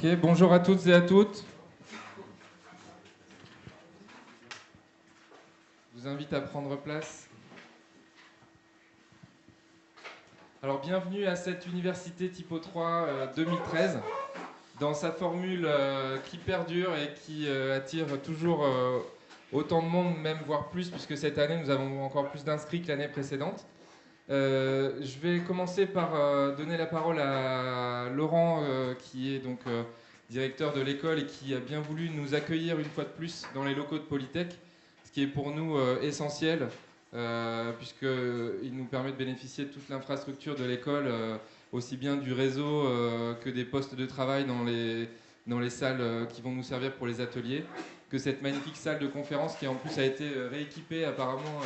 Ok, bonjour à toutes et à toutes. Je vous invite à prendre place. Alors, bienvenue à cette université Typo 3 2013, dans sa formule qui perdure et qui attire toujours autant de monde, même voire plus, puisque cette année nous avons encore plus d'inscrits que l'année précédente. Je vais commencer par donner la parole à Laurent, qui est donc directeur de l'école et qui a bien voulu nous accueillir une fois de plus dans les locaux de Polytech, ce qui est pour nous essentiel, puisqu'il nous permet de bénéficier de toute l'infrastructure de l'école, aussi bien du réseau que des postes de travail dans les salles qui vont nous servir pour les ateliers, que cette magnifique salle de conférence qui en plus a été rééquipée apparemment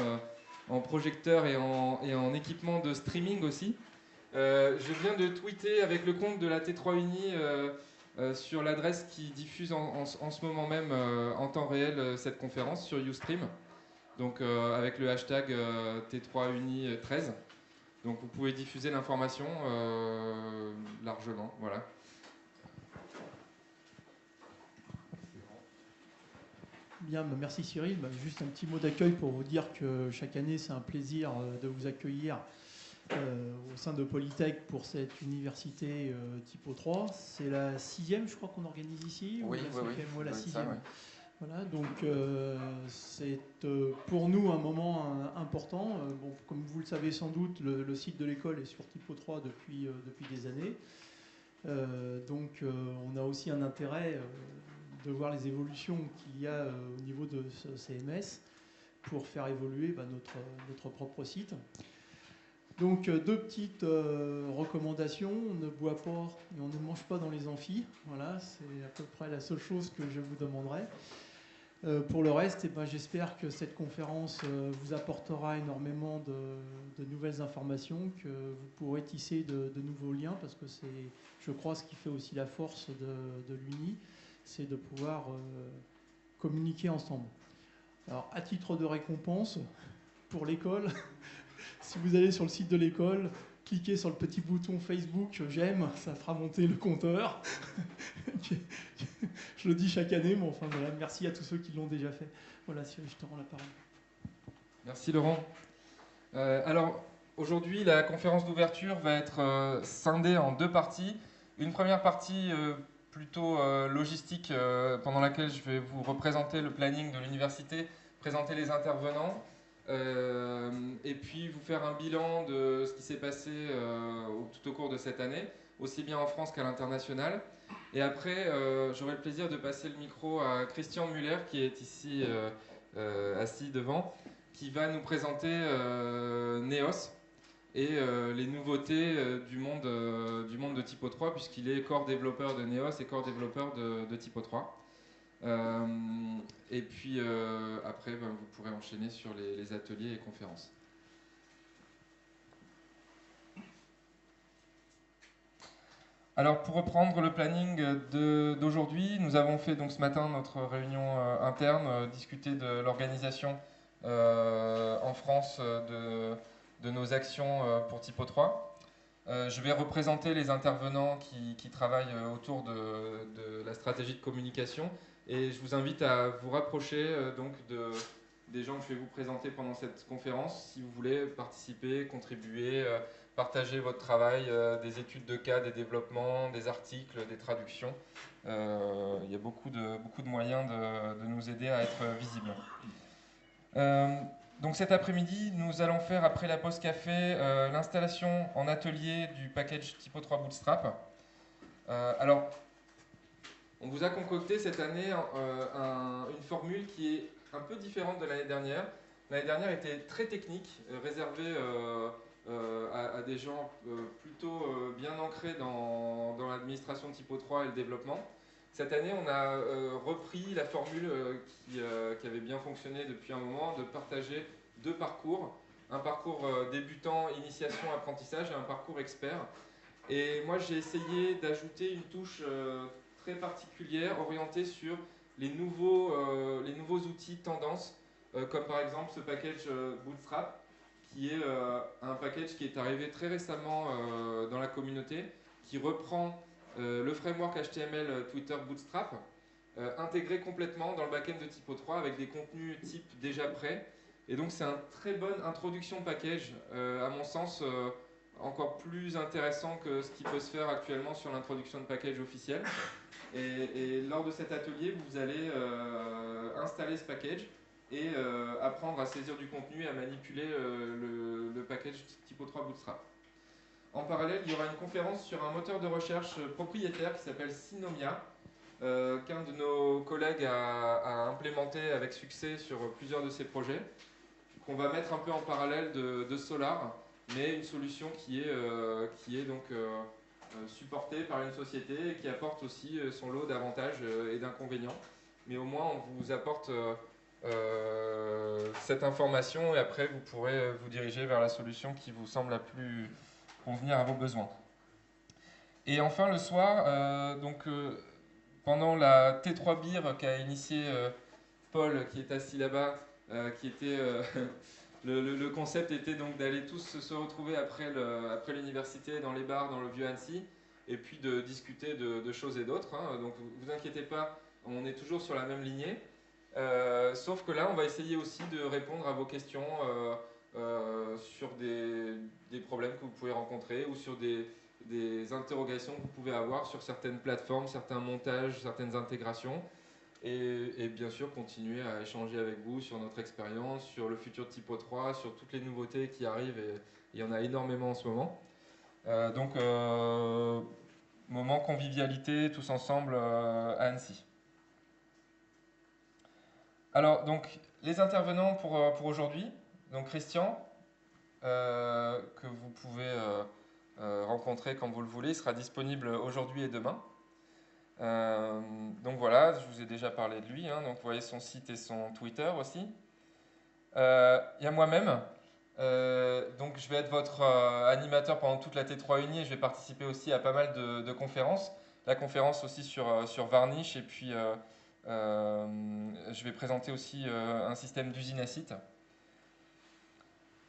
en projecteur et en équipement de streaming aussi. Je viens de tweeter avec le compte de la T3UNI sur l'adresse qui diffuse en ce moment même en temps réel cette conférence sur Ustream, donc avec le hashtag T3UNI13. Donc vous pouvez diffuser l'information largement, voilà. Bien, merci Cyril. Juste un petit mot d'accueil pour vous dire que chaque année, c'est un plaisir de vous accueillir au sein de Polytech pour cette université Typo 3. C'est la 6e, je crois, qu'on organise ici. Oui, ou la 5e, oui. la 6e. Ouais. Voilà, donc c'est pour nous un moment important. Bon, comme vous le savez sans doute, le site de l'école est sur Typo 3 depuis des années. Donc on a aussi un intérêt de voir les évolutions qu'il y a au niveau de ce CMS pour faire évoluer notre propre site. Donc deux petites recommandations: on ne boit pas et on ne mange pas dans les amphis. Voilà, c'est à peu près la seule chose que je vous demanderai. Pour le reste, j'espère que cette conférence vous apportera énormément de nouvelles informations, que vous pourrez tisser de nouveaux liens, parce que c'est, je crois, ce qui fait aussi la force de l'Uni, c'est de pouvoir communiquer ensemble. Alors, à titre de récompense, pour l'école, si vous allez sur le site de l'école, cliquez sur le petit bouton Facebook « J'aime », ça fera monter le compteur. Je le dis chaque année, mais enfin voilà, merci à tous ceux qui l'ont déjà fait. Voilà, Cyril, je te rends la parole. Merci Laurent. Alors, aujourd'hui, la conférence d'ouverture va être scindée en deux parties. Une première partie plutôt logistique, pendant laquelle je vais vous représenter le planning de l'université, présenter les intervenants, et puis vous faire un bilan de ce qui s'est passé tout au cours de cette année, aussi bien en France qu'à l'international. Et après, j'aurai le plaisir de passer le micro à Christian Muller, qui est ici assis devant, qui va nous présenter NEOS et les nouveautés du monde de Typo 3, puisqu'il est core développeur de NEOS et core développeur de Typo 3. Et puis après, vous pourrez enchaîner sur les ateliers et conférences. Alors, pour reprendre le planning d'aujourd'hui, nous avons fait donc ce matin notre réunion interne, discuter de l'organisation en France de nos actions pour Typo 3. Je vais représenter les intervenants qui travaillent autour de la stratégie de communication, et je vous invite à vous rapprocher des gens que je vais vous présenter pendant cette conférence si vous voulez participer, contribuer, partager votre travail, des études de cas, des développements, des articles, des traductions. Il y a beaucoup de moyens de nous aider à être visibles. Donc cet après-midi, nous allons faire, après la pause café, l'installation en atelier du package Typo 3 Bootstrap. Alors, on vous a concocté cette année une formule qui est un peu différente de l'année dernière. L'année dernière était très technique, réservée à des gens plutôt bien ancrés dans l'administration de Typo 3 et le développement. Cette année, on a repris la formule qui avait bien fonctionné depuis un moment, de partager deux parcours. Un parcours débutant, initiation, apprentissage, et un parcours expert. Et moi, j'ai essayé d'ajouter une touche très particulière, orientée sur les nouveaux outils tendances, comme par exemple ce package Bootstrap, qui est un package qui est arrivé très récemment dans la communauté, qui reprend le framework HTML Twitter Bootstrap, intégré complètement dans le backend de Typo3 avec des contenus types déjà prêts. Et donc c'est une très bonne introduction package, à mon sens, encore plus intéressant que ce qui peut se faire actuellement sur l'introduction de package officiel. Et lors de cet atelier, vous allez installer ce package et apprendre à saisir du contenu et à manipuler le package Typo3 Bootstrap. En parallèle, il y aura une conférence sur un moteur de recherche propriétaire qui s'appelle Synomia, qu'un de nos collègues a implémenté avec succès sur plusieurs de ses projets, qu'on va mettre un peu en parallèle de Solar, mais une solution qui est donc supportée par une société et qui apporte aussi son lot d'avantages et d'inconvénients. Mais au moins, on vous apporte cette information et après, vous pourrez vous diriger vers la solution qui vous semble la plus convenir à vos besoins. Et enfin, le soir, pendant la T3 Beer qu'a initié Paul, qui est assis là-bas, le concept était donc d'aller tous se retrouver après l'université dans les bars, dans le vieux Annecy, et puis de discuter de choses et d'autres. Hein. Donc vous inquiétez pas, on est toujours sur la même lignée. Sauf que là, on va essayer aussi de répondre à vos questions sur des problèmes que vous pouvez rencontrer ou sur des interrogations que vous pouvez avoir sur certaines plateformes, certains montages, certaines intégrations. Et bien sûr, continuer à échanger avec vous sur notre expérience, sur le futur de Typo3, sur toutes les nouveautés qui arrivent, et il y en a énormément en ce moment. Moment convivialité, tous ensemble à Annecy. Alors, donc, les intervenants pour aujourd'hui, donc Christian, que vous pouvez rencontrer quand vous le voulez, il sera disponible aujourd'hui et demain. Donc voilà, je vous ai déjà parlé de lui, hein, donc vous voyez son site et son Twitter aussi. Il y a moi-même, donc je vais être votre animateur pendant toute la T3UNI et je vais participer aussi à pas mal de conférences. La conférence aussi sur Varnish, et puis je vais présenter aussi un système d'usine à site.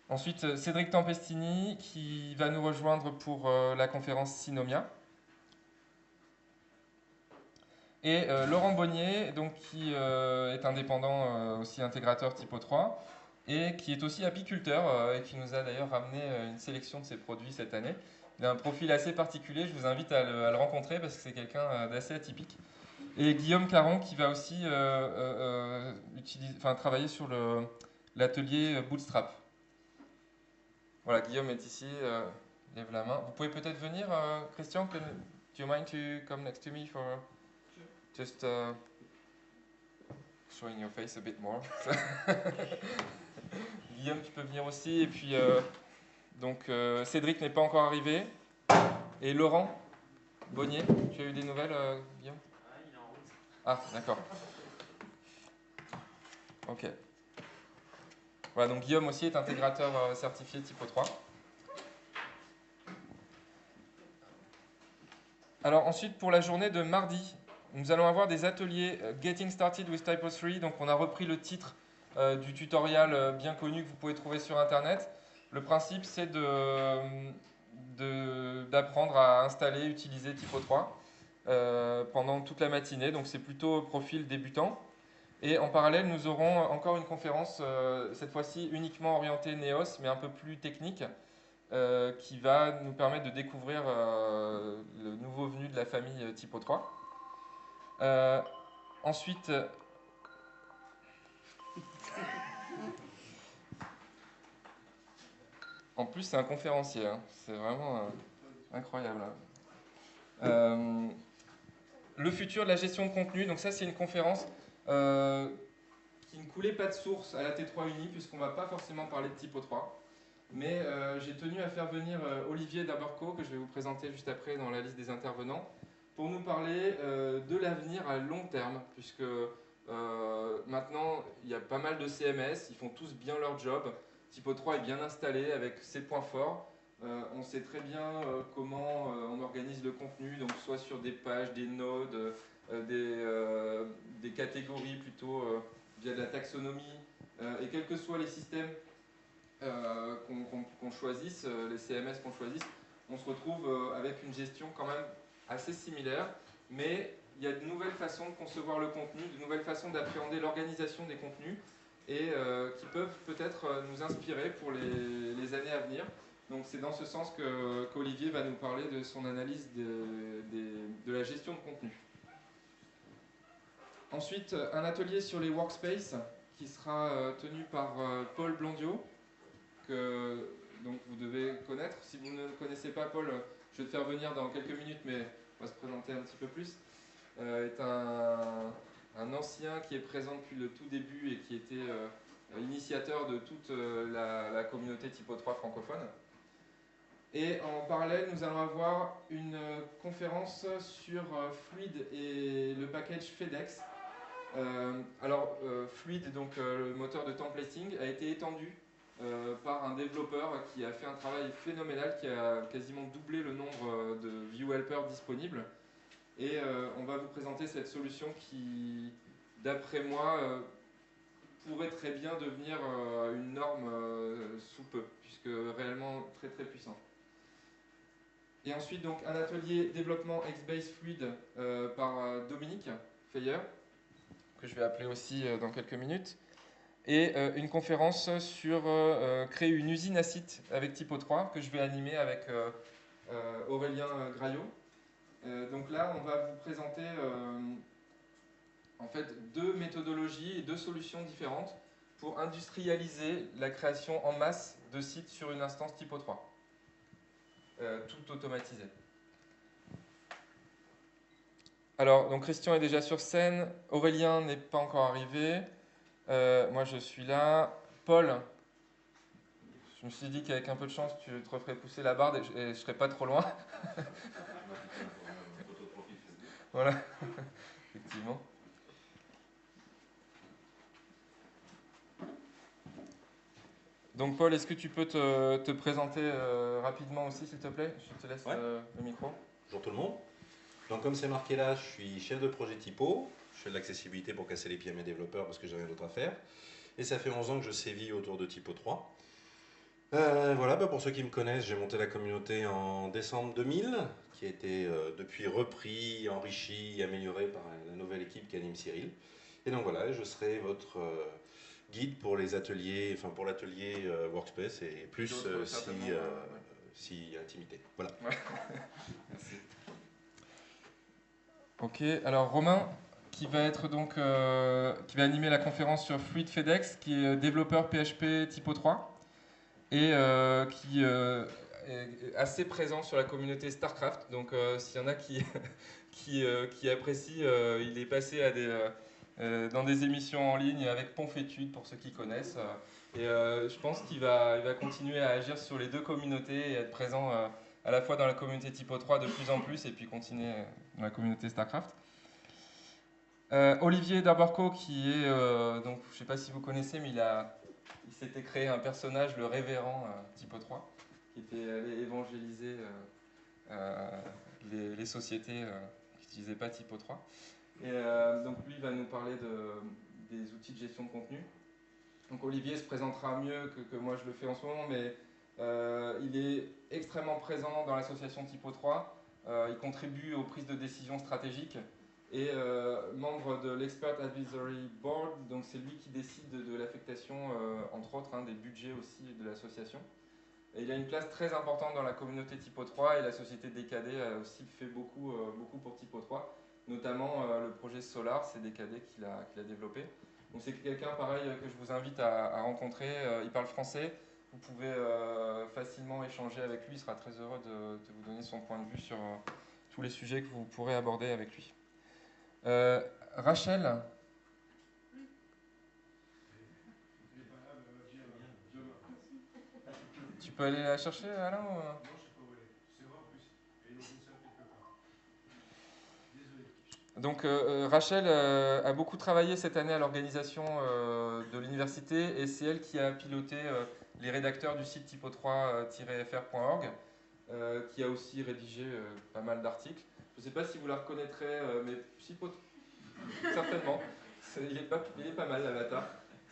Ensuite, Cédric Tempestini qui va nous rejoindre pour la conférence Synomia. Et Laurent Bonnier, donc, qui est indépendant, aussi intégrateur Typo3, et qui est aussi apiculteur, et qui nous a d'ailleurs ramené une sélection de ses produits cette année. Il a un profil assez particulier, je vous invite à le rencontrer parce que c'est quelqu'un d'assez atypique. Et Guillaume Caron qui va aussi travailler sur l'atelier Bootstrap. Voilà, Guillaume est ici, lève la main. Vous pouvez peut-être venir, Christian, do you mind to come next to me for just showing your face a bit more. Guillaume, tu peux venir aussi. Et puis, Cédric n'est pas encore arrivé. Et Laurent Bonnier, tu as eu des nouvelles, Guillaume? Il est en route. Ah, d'accord. Ok. Voilà, donc Guillaume aussi est intégrateur certifié Typo3. Alors ensuite, pour la journée de mardi, nous allons avoir des ateliers Getting Started with Typo3. Donc on a repris le titre du tutoriel bien connu que vous pouvez trouver sur Internet. Le principe, c'est d'apprendre à installer, utiliser Typo3 pendant toute la matinée. Donc c'est plutôt profil débutant. Et en parallèle, nous aurons encore une conférence, cette fois-ci uniquement orientée NEOS, mais un peu plus technique, qui va nous permettre de découvrir le nouveau venu de la famille Typo3. Ensuite, en plus c'est un conférencier, hein. C'est vraiment incroyable. Le futur de la gestion de contenu, donc ça c'est une conférence qui ne coulait pas de source à la T3UNI, puisqu'on ne va pas forcément parler de Typo3. Mais j'ai tenu à faire venir Olivier Daborco, que je vais vous présenter juste après dans la liste des intervenants, pour nous parler de l'avenir à long terme, puisque maintenant il y a pas mal de CMS, ils font tous bien leur job. Typo3 est bien installé avec ses points forts. On sait très bien comment on organise le contenu, donc soit sur des pages, des nodes, des catégories plutôt via de la taxonomie, et quels que soient les systèmes qu'on choisisse, les CMS qu'on choisisse, on se retrouve avec une gestion quand même assez similaires, mais il y a de nouvelles façons de concevoir le contenu, de nouvelles façons d'appréhender l'organisation des contenus, et qui peuvent peut-être nous inspirer pour les années à venir. Donc c'est dans ce sens qu'Olivier va nous parler de son analyse de la gestion de contenu. Ensuite, un atelier sur les workspaces qui sera tenu par Paul Blondiot, que donc, vous devez connaître. Si vous ne connaissez pas Paul, je vais te faire venir dans quelques minutes, mais on va se présenter un petit peu plus. Est un ancien qui est présent depuis le tout début et qui était initiateur de toute la communauté Typo 3 francophone. Et en parallèle, nous allons avoir une conférence sur Fluid et le package FedEx. Fluid, donc le moteur de templating, a été étendu par un développeur qui a fait un travail phénoménal, qui a quasiment doublé le nombre de view helpers disponibles. Et on va vous présenter cette solution qui, d'après moi, pourrait très bien devenir une norme sous peu, puisque réellement très très puissant. Et ensuite, donc, un atelier développement X-Base Fluid par Dominique Feyer, que je vais appeler aussi dans quelques minutes, et une conférence sur créer une usine à site avec Typo 3, que je vais animer avec Aurélien Graillot. Donc là, on va vous présenter en fait deux méthodologies et deux solutions différentes pour industrialiser la création en masse de sites sur une instance Typo 3. Tout automatisé. Alors, donc Christian est déjà sur scène, Aurélien n'est pas encore arrivé, moi je suis là, Paul, je me suis dit qu'avec un peu de chance tu te referais pousser la barre et je ne serais pas trop loin. Voilà, effectivement. Donc Paul, est-ce que tu peux te présenter rapidement aussi, s'il te plaît? Je te laisse le micro. Bonjour tout le monde. Donc comme c'est marqué là, je suis chef de projet Typo. Je fais de l'accessibilité pour casser les pieds à mes développeurs parce que j'ai rien d'autre à faire. Et ça fait 11 ans que je sévis autour de Typo 3. Voilà, pour ceux qui me connaissent, j'ai monté la communauté en décembre 2000, qui a été depuis repris, enrichi, amélioré par la nouvelle équipe qu'anime Cyril. Et donc voilà, je serai votre guide pour les ateliers, enfin pour l'atelier Workspace et plus si intimité. Voilà. Ouais. Merci. Ok, alors Romain, qui va être donc, qui va animer la conférence sur Fluid FedEx, qui est développeur PHP Typo 3 et qui est assez présent sur la communauté StarCraft. Donc s'il y en a qui apprécient, il est passé à dans des émissions en ligne avec Ponfétude pour ceux qui connaissent. Et je pense qu'il va continuer à agir sur les deux communautés et être présent à la fois dans la communauté Typo 3 de plus en plus et puis continuer dans la communauté StarCraft. Olivier Darbarco, qui est, donc, je ne sais pas si vous connaissez, mais il s'était créé un personnage, le révérend Typo 3, qui était allé évangéliser les sociétés qui n'utilisaient pas Typo 3. Et donc lui va nous parler des outils de gestion de contenu. Donc Olivier se présentera mieux que moi je le fais en ce moment, mais il est extrêmement présent dans l'association Typo 3. Il contribue aux prises de décision stratégiques et membre de l'Expert Advisory Board, donc c'est lui qui décide de l'affectation, entre autres, des budgets aussi de l'association. Et il a une place très importante dans la communauté Typo 3 et la société DKD a aussi fait beaucoup pour Typo 3, notamment le projet Solar, c'est DKD qu'il a développé. Donc c'est quelqu'un pareil que je vous invite à rencontrer, il parle français, vous pouvez facilement échanger avec lui, il sera très heureux de vous donner son point de vue sur tous les sujets que vous pourrez aborder avec lui. Rachel. Tu peux aller la chercher, Alain ou... Non, je sais pas où elle est. C'est vrai en plus. Elle est dans une salle quelque part. Désolé. Donc Rachel a beaucoup travaillé cette année à l'organisation de l'université et c'est elle qui a piloté les rédacteurs du site typo3-fr.org qui a aussi rédigé pas mal d'articles. Je ne sais pas si vous la reconnaîtrez, mais certainement. Il est pas mal l'avatar.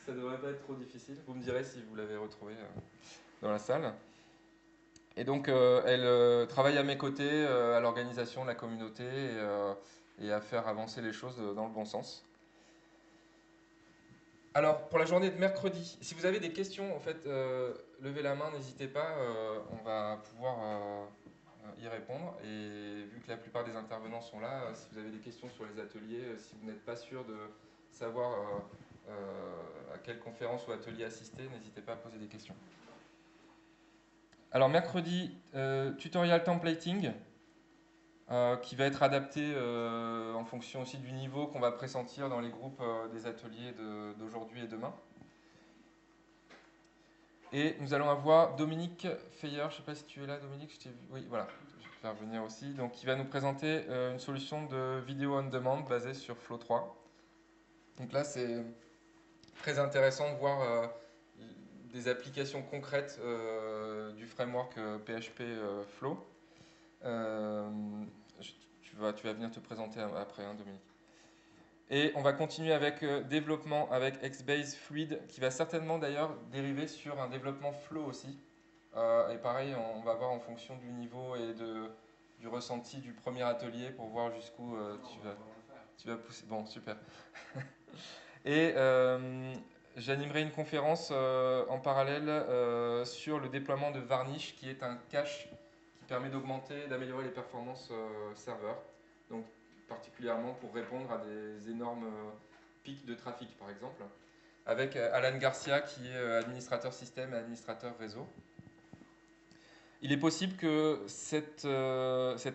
Ça ne devrait pas être trop difficile. Vous me direz si vous l'avez retrouvé dans la salle. Et donc, elle travaille à mes côtés à l'organisation de la communauté et à faire avancer les choses dans le bon sens. Alors, pour la journée de mercredi, si vous avez des questions, en fait, levez la main, n'hésitez pas, on va pouvoir y répondre. Et vu que la plupart des intervenants sont là, si vous avez des questions sur les ateliers, si vous n'êtes pas sûr de savoir à quelle conférence ou atelier assister, n'hésitez pas à poser des questions. Alors, mercredi, tutorial templating. Qui va être adapté en fonction aussi du niveau qu'on va pressentir dans les groupes des ateliers d'aujourd'hui et demain. Et nous allons avoir Dominique Feyer, je ne sais pas si tu es là Dominique, je t'ai vu. Oui, voilà, je vais te faire venir aussi. Donc, qui va nous présenter une solution de vidéo on demand basée sur Flow 3. Donc là, c'est très intéressant de voir des applications concrètes du framework PHP Flow. Tu vas venir te présenter après, hein, Dominique. Et on va continuer avec développement avec Xbase Fluid, qui va certainement d'ailleurs dériver sur un développement Flow aussi. Et pareil, on va voir en fonction du niveau et du ressenti du premier atelier pour voir jusqu'où tu vas pousser. Bon, super. Et j'animerai une conférence en parallèle sur le déploiement de Varnish, qui est un cache qui permet d'améliorer les performances serveurs. Donc, particulièrement pour répondre à des énormes pics de trafic, par exemple, avec Alan Garcia, qui est administrateur système et administrateur réseau. Il est possible que cet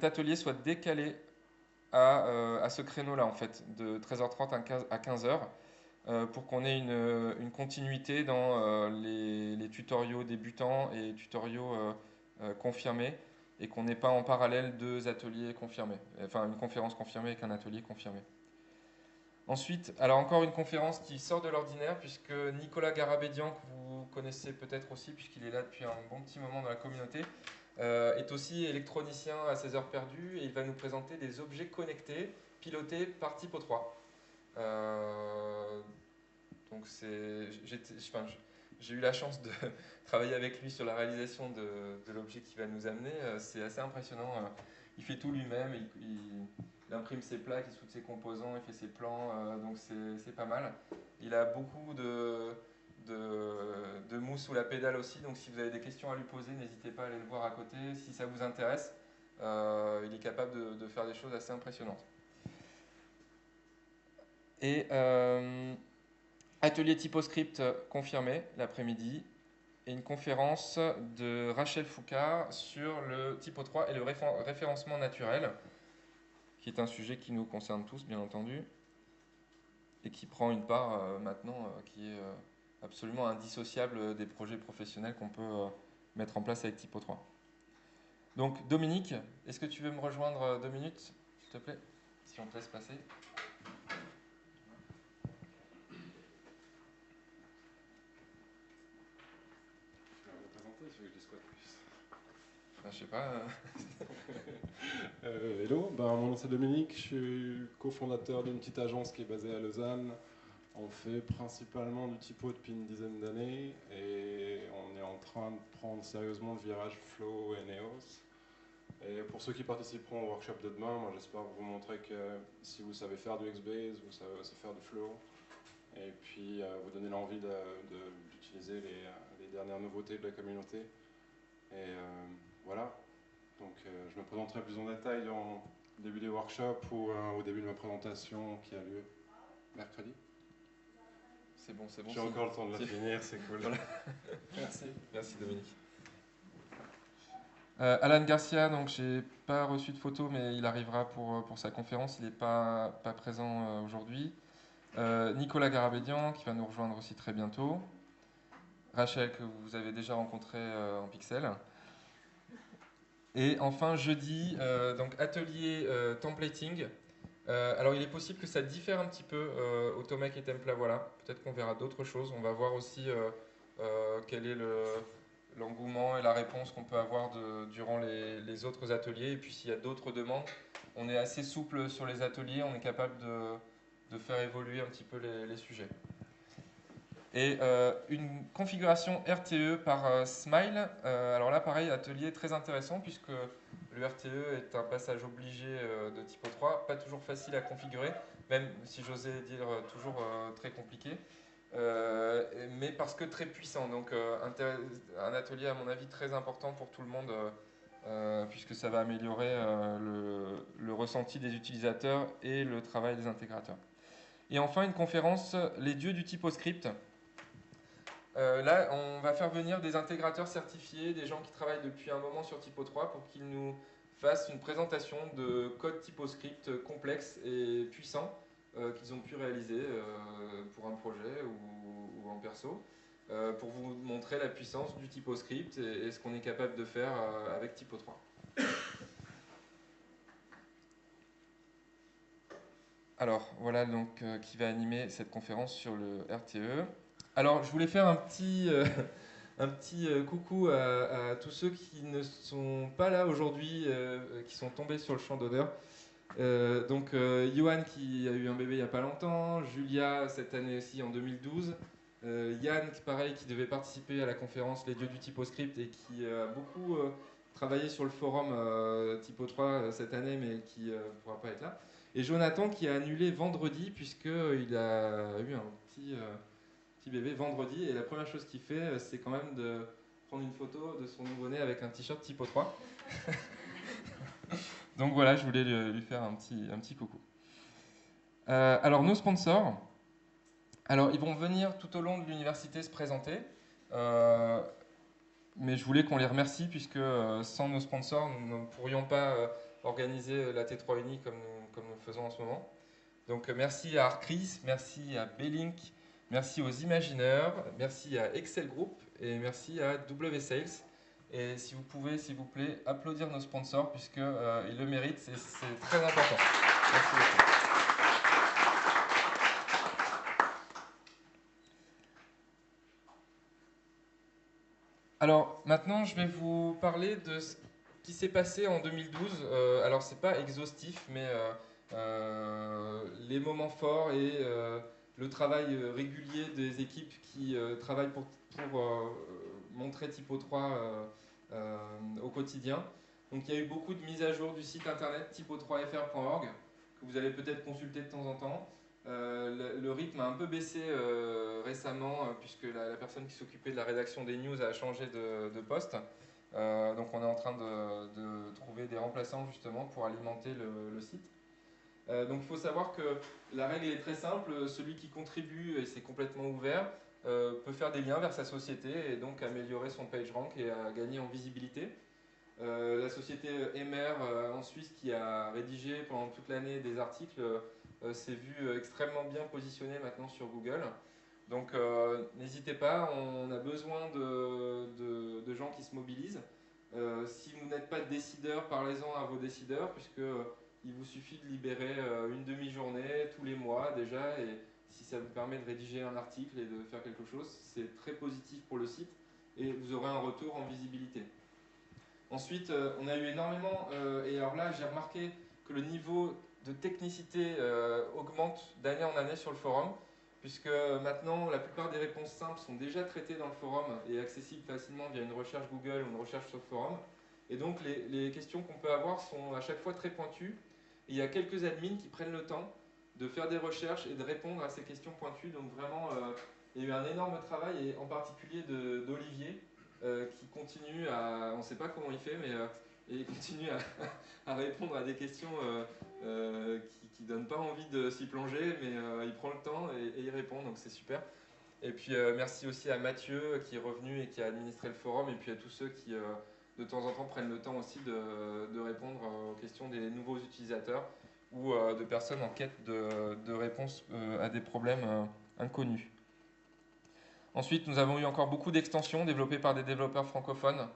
atelier soit décalé à ce créneau-là, en fait, de 13h30 à 15h, pour qu'on ait une continuité dans les tutoriaux débutants et tutoriaux confirmés, et qu'on n'ait pas en parallèle deux ateliers confirmés, enfin une conférence confirmée avec un atelier confirmé. Ensuite, alors encore une conférence qui sort de l'ordinaire, puisque Nicolas Garabédian, que vous connaissez peut-être aussi, puisqu'il est là depuis un bon petit moment dans la communauté, est aussi électronicien à ses heures perdues, et il va nous présenter des objets connectés, pilotés par Typo3. Donc j'ai eu la chance de travailler avec lui sur la réalisation de l'objet qu'il va nous amener. C'est assez impressionnant. Il fait tout lui-même, il imprime ses plaques, il soude ses composants, il fait ses plans, donc c'est pas mal. Il a beaucoup de mousse sous la pédale aussi, donc si vous avez des questions à lui poser, n'hésitez pas à aller le voir à côté. Si ça vous intéresse, il est capable de faire des choses assez impressionnantes. Et atelier TypoScript confirmé l'après-midi, et une conférence de Rachel Foucault sur le Typo 3 et le référencement naturel, qui est un sujet qui nous concerne tous, bien entendu, et qui prend une part maintenant qui est absolument indissociable des projets professionnels qu'on peut mettre en place avec Typo 3. Donc Dominique, est-ce que tu veux me rejoindre 2 minutes, s'il te plaît, si on te laisse passer? Je sais pas. Hello, mon nom c'est Dominique, je suis cofondateur d'une petite agence qui est basée à Lausanne. On fait principalement du typo depuis une dizaine d'années et on est en train de prendre sérieusement le virage Flow et NEOS. Et pour ceux qui participeront au workshop de demain, moi j'espère vous montrer que si vous savez faire du Xbase, vous savez aussi faire du Flow, et puis vous donner l'envie d'utiliser les dernières nouveautés de la communauté. Et voilà, donc je me présenterai plus en détail au début des workshops ou au début de ma présentation qui a lieu mercredi. C'est bon. J'ai encore le temps de la finir, c'est cool. Voilà. Merci Dominique. Alan Garcia, donc j'ai pas reçu de photo, mais il arrivera pour sa conférence, il n'est pas présent aujourd'hui. Nicolas Garabédian, qui va nous rejoindre aussi très bientôt. Rachel, que vous avez déjà rencontré en Pixel. Et enfin, jeudi, donc atelier templating. Alors, il est possible que ça diffère un petit peu, Automake et Templa, voilà. Peut-être qu'on verra d'autres choses. On va voir aussi quel est l'engouement et la réponse qu'on peut avoir durant les autres ateliers. Et puis, s'il y a d'autres demandes, on est assez souple sur les ateliers. On est capable de faire évoluer un petit peu les sujets. Et une configuration RTE par Smile. Alors là, pareil, atelier très intéressant puisque le RTE est un passage obligé de typo 3, pas toujours facile à configurer, même si j'osais dire toujours très compliqué, mais parce que très puissant. Donc un atelier à mon avis très important pour tout le monde puisque ça va améliorer le ressenti des utilisateurs et le travail des intégrateurs. Et enfin, une conférence, les dieux du typoscript. Là, on va faire venir des intégrateurs certifiés, des gens qui travaillent depuis un moment sur Typo 3 pour qu'ils nous fassent une présentation de code TypoScript complexe et puissant qu'ils ont pu réaliser pour un projet ou en perso, pour vous montrer la puissance du TypoScript et ce qu'on est capable de faire avec Typo 3. Alors, voilà donc qui va animer cette conférence sur le RTE. Alors, je voulais faire un petit coucou à tous ceux qui ne sont pas là aujourd'hui, qui sont tombés sur le champ d'honneur. Donc, Johan qui a eu un bébé il n'y a pas longtemps, Julia cette année aussi en 2012, Yann, pareil, qui devait participer à la conférence Les Dieux du TypoScript et qui a beaucoup travaillé sur le forum Typo 3 cette année, mais qui ne pourra pas être là. Et Jonathan qui a annulé vendredi puisqu'il a eu un petit bébé vendredi et la première chose qu'il fait c'est quand même de prendre une photo de son nouveau-né avec un t-shirt Typo 3. Donc voilà, je voulais lui faire un petit coucou. Alors nos sponsors, alors ils vont venir tout au long de l'université se présenter, mais je voulais qu'on les remercie puisque sans nos sponsors nous ne pourrions pas organiser la T3UNI comme nous le faisons en ce moment. Donc merci à Arcris, merci à Belink, merci aux Imagineurs, merci à Excel Group et merci à WSales. Et si vous pouvez, s'il vous plaît, applaudir nos sponsors puisqu'ils le méritent, c'est très important. Merci beaucoup. Alors maintenant, je vais vous parler de ce qui s'est passé en 2012. Alors c'est pas exhaustif, mais les moments forts et le travail régulier des équipes qui travaillent pour montrer Typo 3 au quotidien. Donc il y a eu beaucoup de mises à jour du site internet typo3fr.org que vous allez peut-être consulter de temps en temps. Le rythme a un peu baissé récemment puisque la personne qui s'occupait de la rédaction des news a changé de poste. Donc on est en train de trouver des remplaçants justement pour alimenter le site. Donc il faut savoir que la règle est très simple, celui qui contribue, et c'est complètement ouvert, peut faire des liens vers sa société et donc améliorer son PageRank et gagner en visibilité. La société Emer en Suisse qui a rédigé pendant toute l'année des articles s'est vue extrêmement bien positionnée maintenant sur Google. Donc n'hésitez pas, on a besoin de gens qui se mobilisent. Si vous n'êtes pas décideur, parlez-en à vos décideurs puisque il vous suffit de libérer une demi-journée tous les mois déjà et si ça vous permet de rédiger un article et de faire quelque chose, c'est très positif pour le site et vous aurez un retour en visibilité. Ensuite, on a eu énormément, et alors là j'ai remarqué que le niveau de technicité augmente d'année en année sur le forum, puisque maintenant la plupart des réponses simples sont déjà traitées dans le forum et accessibles facilement via une recherche Google ou une recherche sur le forum. Et donc les questions qu'on peut avoir sont à chaque fois très pointues. Et il y a quelques admins qui prennent le temps de faire des recherches et de répondre à ces questions pointues. Donc vraiment, il y a eu un énorme travail, et en particulier d'Olivier, qui continue à, on ne sait pas comment il fait, mais il continue à répondre à des questions qui ne donnent pas envie de s'y plonger, mais il prend le temps et il répond, donc c'est super. Et puis merci aussi à Mathieu qui est revenu et qui a administré le forum, et puis à tous ceux qui de temps en temps prennent le temps aussi de répondre aux questions des nouveaux utilisateurs ou de personnes en quête de réponses à des problèmes inconnus. Ensuite, nous avons eu encore beaucoup d'extensions développées par des développeurs francophones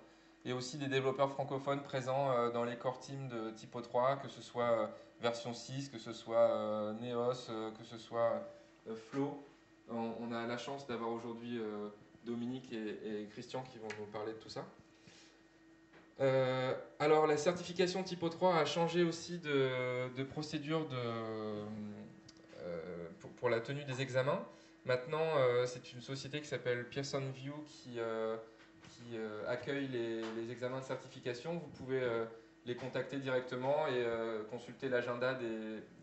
et aussi des développeurs francophones présents dans les core teams de Typo 3, que ce soit version 6, que ce soit NEOS, que ce soit Flow. On a la chance d'avoir aujourd'hui Dominique et Christian qui vont nous parler de tout ça. Alors, la certification Typo 3 a changé aussi de procédure pour la tenue des examens. Maintenant, c'est une société qui s'appelle Pearson View qui accueille les examens de certification. Vous pouvez les contacter directement et consulter l'agenda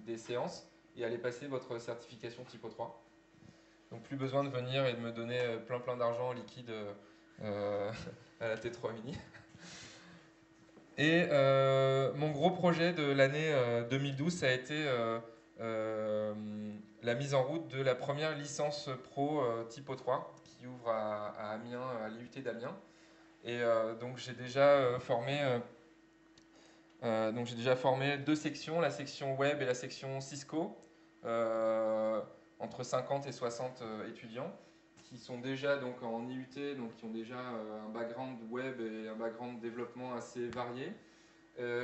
des séances et aller passer votre certification Typo 3. Donc plus besoin de venir et de me donner plein d'argent en liquide à la T3UNI. Et mon gros projet de l'année 2012, ça a été la mise en route de la première licence pro Typo 3 qui ouvre à Amiens, à l'IUT d'Amiens. Et donc j'ai déjà formé deux sections, la section web et la section Cisco, entre 50 et 60 étudiants qui sont déjà donc en IUT, donc qui ont déjà un background web et un background développement assez varié,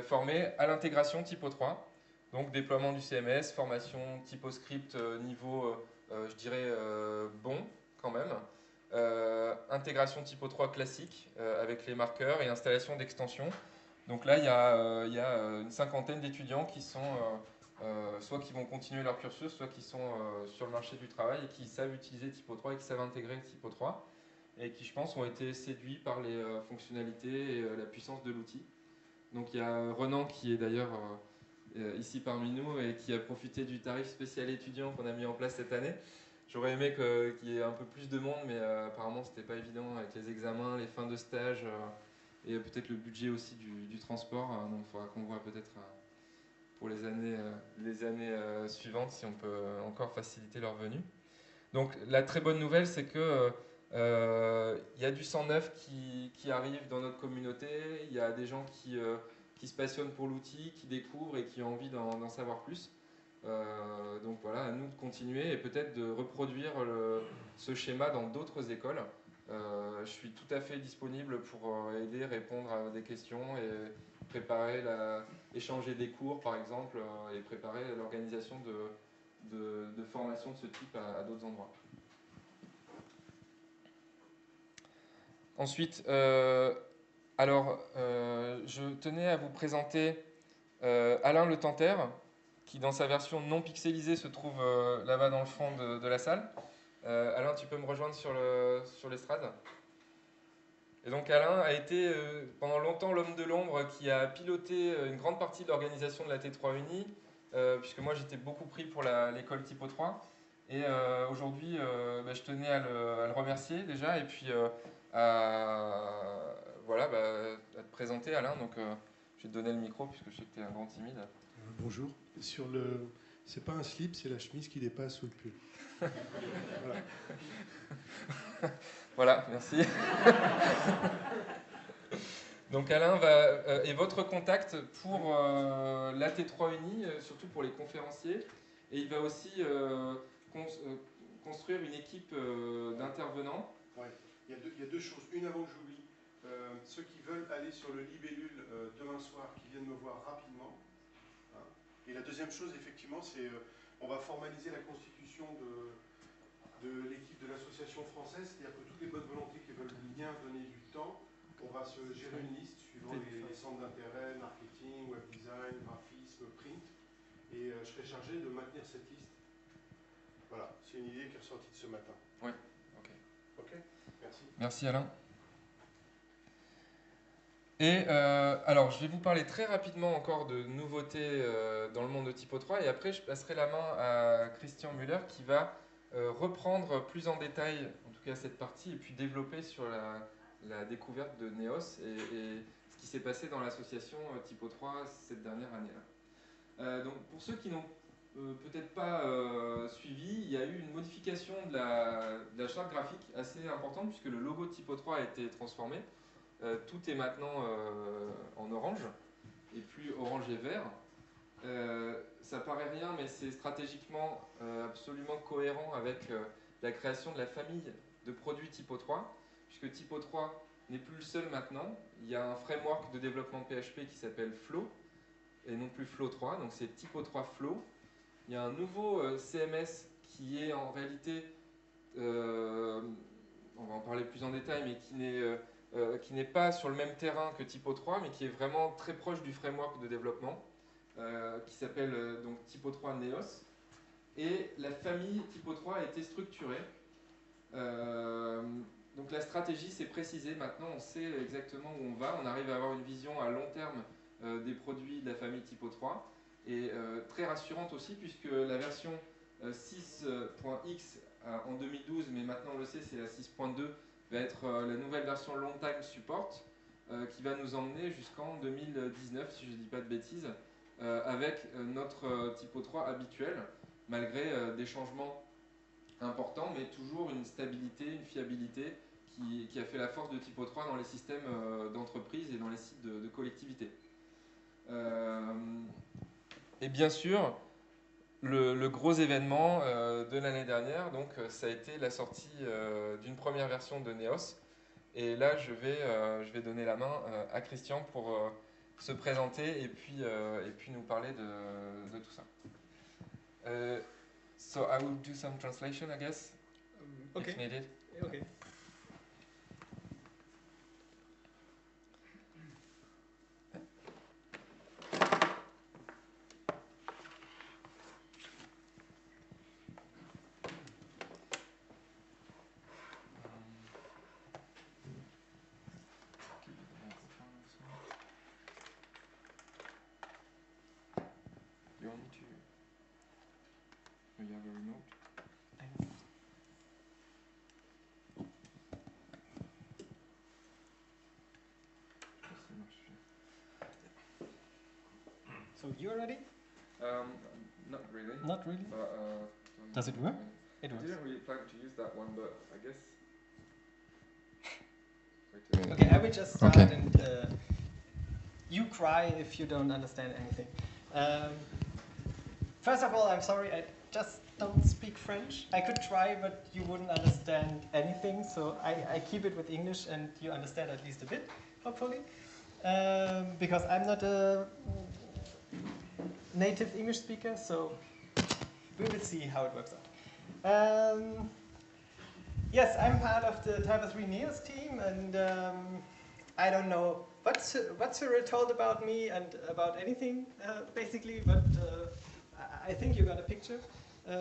formés à l'intégration Typo 3, donc déploiement du CMS, formation TypoScript niveau, je dirais, bon quand même, intégration Typo 3 classique avec les marqueurs et installation d'extensions. Donc là, il y a une cinquantaine d'étudiants qui sont soit qui vont continuer leur cursus, soit qui sont sur le marché du travail et qui savent utiliser Typo 3 et qui savent intégrer Typo 3 et qui, je pense, ont été séduits par les fonctionnalités et la puissance de l'outil. Donc il y a Renan qui est d'ailleurs ici parmi nous et qui a profité du tarif spécial étudiant qu'on a mis en place cette année. J'aurais aimé qu'il y ait un peu plus de monde, mais apparemment c'était pas évident avec les examens, les fins de stage et peut-être le budget aussi du transport. Donc il faudra qu'on voit peut-être pour les années suivantes si on peut encore faciliter leur venue. Donc la très bonne nouvelle, c'est que y a du sang neuf qui arrive dans notre communauté. Il y a des gens qui se passionnent pour l'outil, qui découvrent et qui ont envie d'en savoir plus. Donc voilà, à nous de continuer et peut-être de reproduire ce schéma dans d'autres écoles. Je suis tout à fait disponible pour aider, répondre à des questions et préparer, échanger des cours par exemple et préparer l'organisation de formations de ce type à d'autres endroits. Ensuite, je tenais à vous présenter Alain Le Tanterre, qui dans sa version non pixelisée se trouve là-bas dans le fond de la salle. Alain, tu peux me rejoindre sur l'estrade. Et donc Alain a été pendant longtemps l'homme de l'ombre qui a piloté une grande partie de l'organisation de la T3UNI, puisque moi j'étais beaucoup pris pour l'école Typo 3. Et aujourd'hui, je tenais à le remercier déjà, et puis à te présenter Alain. Donc je vais te donner le micro, puisque je sais que tu es un grand timide. Bonjour. C'est pas un slip, c'est la chemise qui dépasse sous le pull. Voilà. Voilà, merci. Donc Alain est votre contact pour la T3UNI, surtout pour les conférenciers. Et il va aussi construire une équipe d'intervenants. Ouais. Il y a deux choses. Une avant que j'oublie. Ceux qui veulent aller sur le libellule demain soir, qui viennent me voir rapidement. Hein. Et la deuxième chose, effectivement, c'est on va formaliser la constitution de l'équipe de l'association française, c'est-à-dire que toutes les bonnes volontés qui veulent bien donner du temps, on va se gérer une liste suivant les centres d'intérêt, marketing, web design, graphisme, print, et je serai chargé de maintenir cette liste. Voilà, c'est une idée qui est ressortie de ce matin. Oui, ok. Ok, merci. Merci Alain. Et alors, je vais vous parler très rapidement encore de nouveautés dans le monde de Typo 3, et après je passerai la main à Christian Müller qui va reprendre plus en détail, en tout cas cette partie, et puis développer sur la découverte de NEOS et ce qui s'est passé dans l'association Typo 3 cette dernière année-là. Donc pour ceux qui n'ont peut-être pas suivi, il y a eu une modification de la charte graphique assez importante puisque le logo de Typo 3 a été transformé. Tout est maintenant en orange et plus orange et vert. Ça paraît rien, mais c'est stratégiquement absolument cohérent avec la création de la famille de produits Typo 3, puisque Typo 3 n'est plus le seul maintenant. Il y a un framework de développement PHP qui s'appelle Flow, et non plus Flow 3, donc c'est Typo 3 Flow. Il y a un nouveau CMS qui est en réalité, on va en parler plus en détail, mais qui n'est pas sur le même terrain que Typo 3, mais qui est vraiment très proche du framework de développement, qui s'appelle donc Typo 3 NEOS. Et la famille Typo 3 a été structurée. Donc la stratégie s'est précisée, maintenant on sait exactement où on va, on arrive à avoir une vision à long terme des produits de la famille Typo 3 et très rassurante aussi puisque la version 6.x en 2012, mais maintenant on le sait c'est la 6.2, va être la nouvelle version Long Time Support qui va nous emmener jusqu'en 2019 si je ne dis pas de bêtises avec notre Typo 3 habituel malgré des changements important, mais toujours une stabilité, une fiabilité qui a fait la force de Typo 3 dans les systèmes d'entreprise et dans les sites de collectivité. Et bien sûr, le gros événement de l'année dernière, donc, ça a été la sortie d'une première version de NEOS. Et là, je vais donner la main à Christian pour se présenter et puis nous parler de tout ça. So I will do some translation, I guess. Okay. If needed. Okay. You want me to? Oh, you have a remote? So you're ready? Not really. Not really. But, Does it work? It I works. didn't really plan to use that one, but I guess. Wait a minute. Okay, I will just start Okay. and you cry if you don't understand anything. First of all, I'm sorry, I just don't speak French. I could try, but you wouldn't understand anything, so I keep it with English and you understand at least a bit, hopefully. Because I'm not a native English speaker, so we will see how it works out. Yes, I'm part of the Typo 3 NEOS team, and I don't know what Cyril told about me and about anything, basically, but I think you got a picture.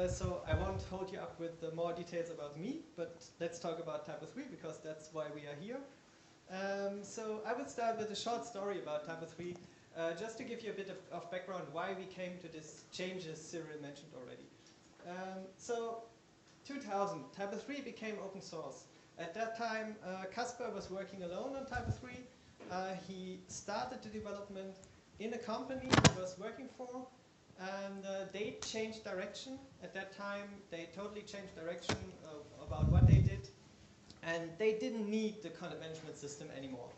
So I won't hold you up with more details about me, but let's talk about Typo 3, because that's why we are here. So I will start with a short story about Typo 3, just to give you a bit of background why we came to these changes Cyril mentioned already. So 2000, Typo 3 became open source. At that time, Kasper was working alone on Typo 3. He started the development in a company he was working for, and they changed direction. At that time, they totally changed direction about what they did, and they didn't need the content management system anymore.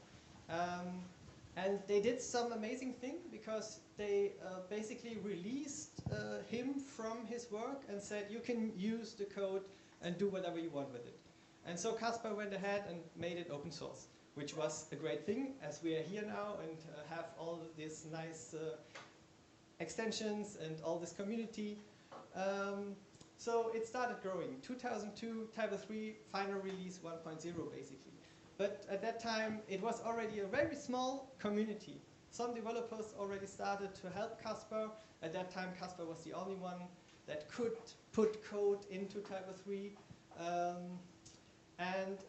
And they did some amazing thing, because they basically released him from his work and said, you can use the code and do whatever you want with it. And so Kasper went ahead and made it open source, which was a great thing, as we are here now and have all these nice extensions and all this community. So it started growing. 2002, Typo 3 final release 1.0 basically. But at that time, it was already a very small community. Some developers already started to help Kasper. At that time, Kasper was the only one that could put code into Typo 3. And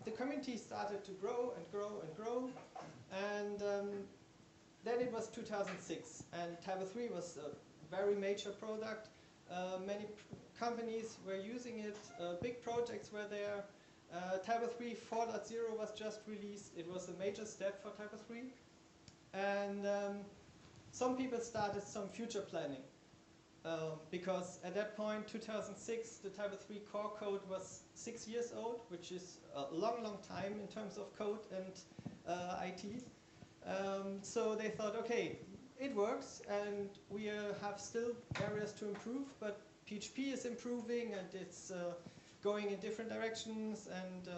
the community started to grow and grow and grow. And then it was 2006, and Typo 3 was a very major product. Many companies were using it, big projects were there. Typo 3 4.0 was just released. It was a major step for Typo 3. And some people started some future planning. Because at that point, 2006, the Typo 3 core code was 6 years old, which is a long, long time in terms of code and IT. So they thought, okay, it works, and we have still areas to improve, but PHP is improving, and it's going in different directions, and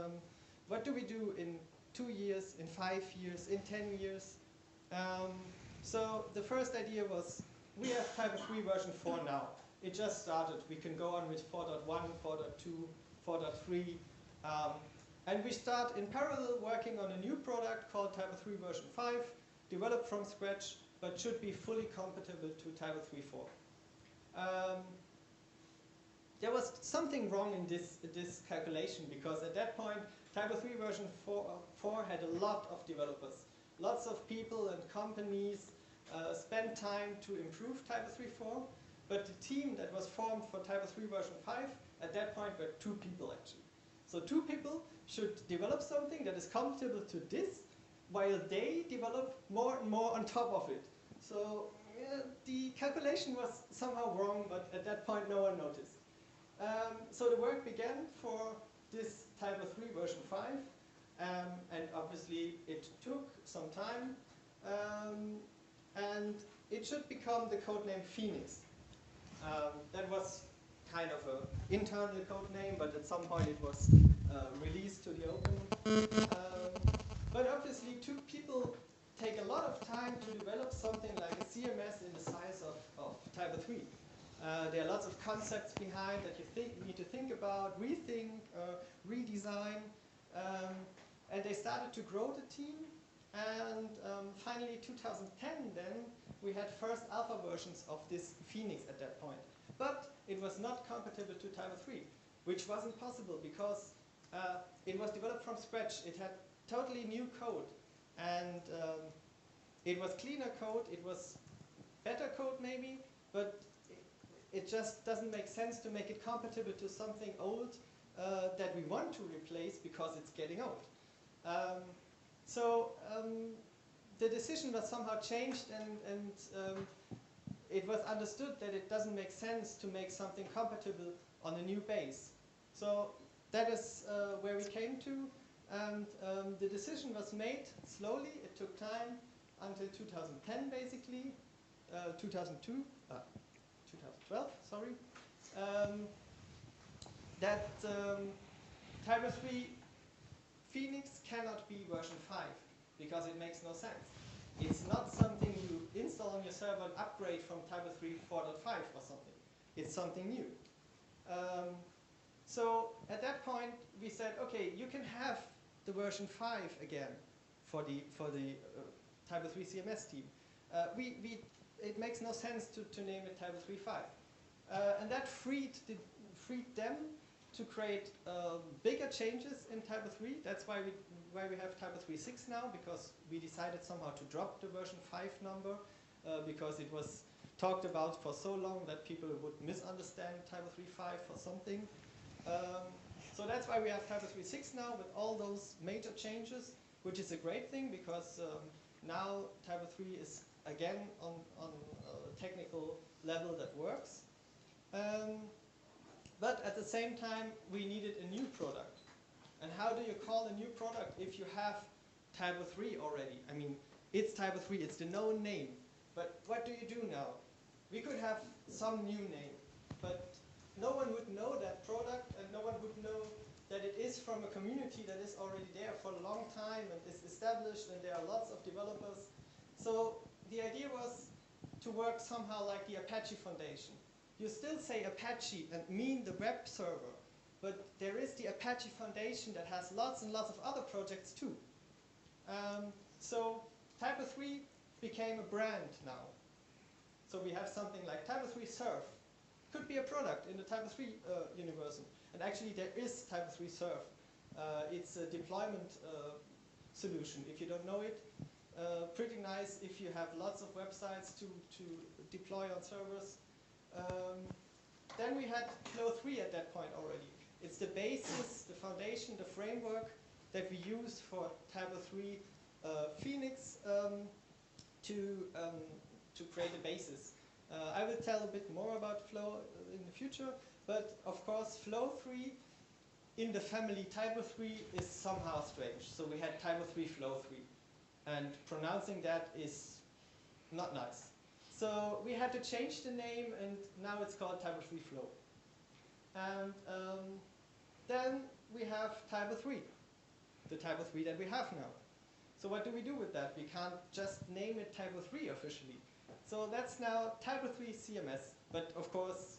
what do we do in 2 years, in 5 years, in 10 years? So the first idea was, we have Typo 3 version 4 now. It just started. We can go on with 4.1, 4.2, 4.3. And we start in parallel working on a new product called Typo 3 version 5, developed from scratch, but should be fully compatible to Typo 3.4. there was something wrong in this calculation, because at that point, Typo 3 version 4 had a lot of developers. Lots of people and companies spent time to improve Typo 3.4, but the team that was formed for Typo 3 version 5 at that point were 2 people actually. So 2 people should develop something that is compatible to this, while they develop more and more on top of it. So the calculation was somehow wrong, but at that point no one noticed. So the work began for this Typo 3 version 5, and obviously it took some time, and it should become the codename Phoenix. That was kind of an internal code name, but at some point it was released to the open. But obviously 2 people take a lot of time to develop something like a CMS in the size of Typo 3. There are lots of concepts behind that you need to think about, rethink, redesign, and they started to grow the team, and finally 2010 then we had first alpha versions of this Phoenix at that point. But it was not compatible to Typo 3, which wasn't possible because it was developed from scratch. It had totally new code, and it was cleaner code, it was better code maybe, but it just doesn't make sense to make it compatible to something old that we want to replace because it's getting old. So the decision was somehow changed, and it was understood that it doesn't make sense to make something compatible on a new base. So that is where we came to, and the decision was made slowly. It took time until 2010 basically, 2012, sorry, that Typo 3 Phoenix cannot be version 5 because it makes no sense. It's not something you install on your server and upgrade from Typo 3 4.5 or something. It's something new. So at that point we said, okay, you can have the version 5 again for the Typo 3 CMS team. It makes no sense to name it Typo 3.5. And that freed them to create bigger changes in Typo 3. That's why we have Typo 3.6 now, because we decided somehow to drop the version 5 number because it was talked about for so long that people would misunderstand Typo 3.5 for something. So that's why we have Typo 3.6 now with all those major changes, which is a great thing because now Typo 3 is again on a technical level that works. But at the same time, we needed a new product. And how do you call a new product if you have Typo 3 already? I mean, it's Typo 3, it's the known name. But what do you do now? We could have some new name, but no one would know that product, and no one would know that it is from a community that is already there for a long time and is established, and there are lots of developers. So the idea was to work somehow like the Apache Foundation. You still say Apache and mean the web server, but there is the Apache Foundation that has lots and lots of other projects too. So Typo 3 became a brand now. So we have something like Typo 3 Surf. Could be a product in the Typo 3 universe. And actually there is Typo 3 Surf. It's a deployment solution. If you don't know it, pretty nice if you have lots of websites to deploy on servers. Then we had Flow 3 at that point already. It's the basis, the foundation, the framework that we use for Typo 3 Phoenix to create a basis. I will tell a bit more about Flow in the future, but of course Flow 3 in the family Typo 3 is somehow strange. So we had Typo 3 Flow 3, and pronouncing that is not nice. So we had to change the name, and now it's called Typo 3 Flow. And then we have Typo 3, the Typo 3 that we have now. So what do we do with that? We can't just name it Typo 3 officially. So that's now Typo 3 CMS, but of course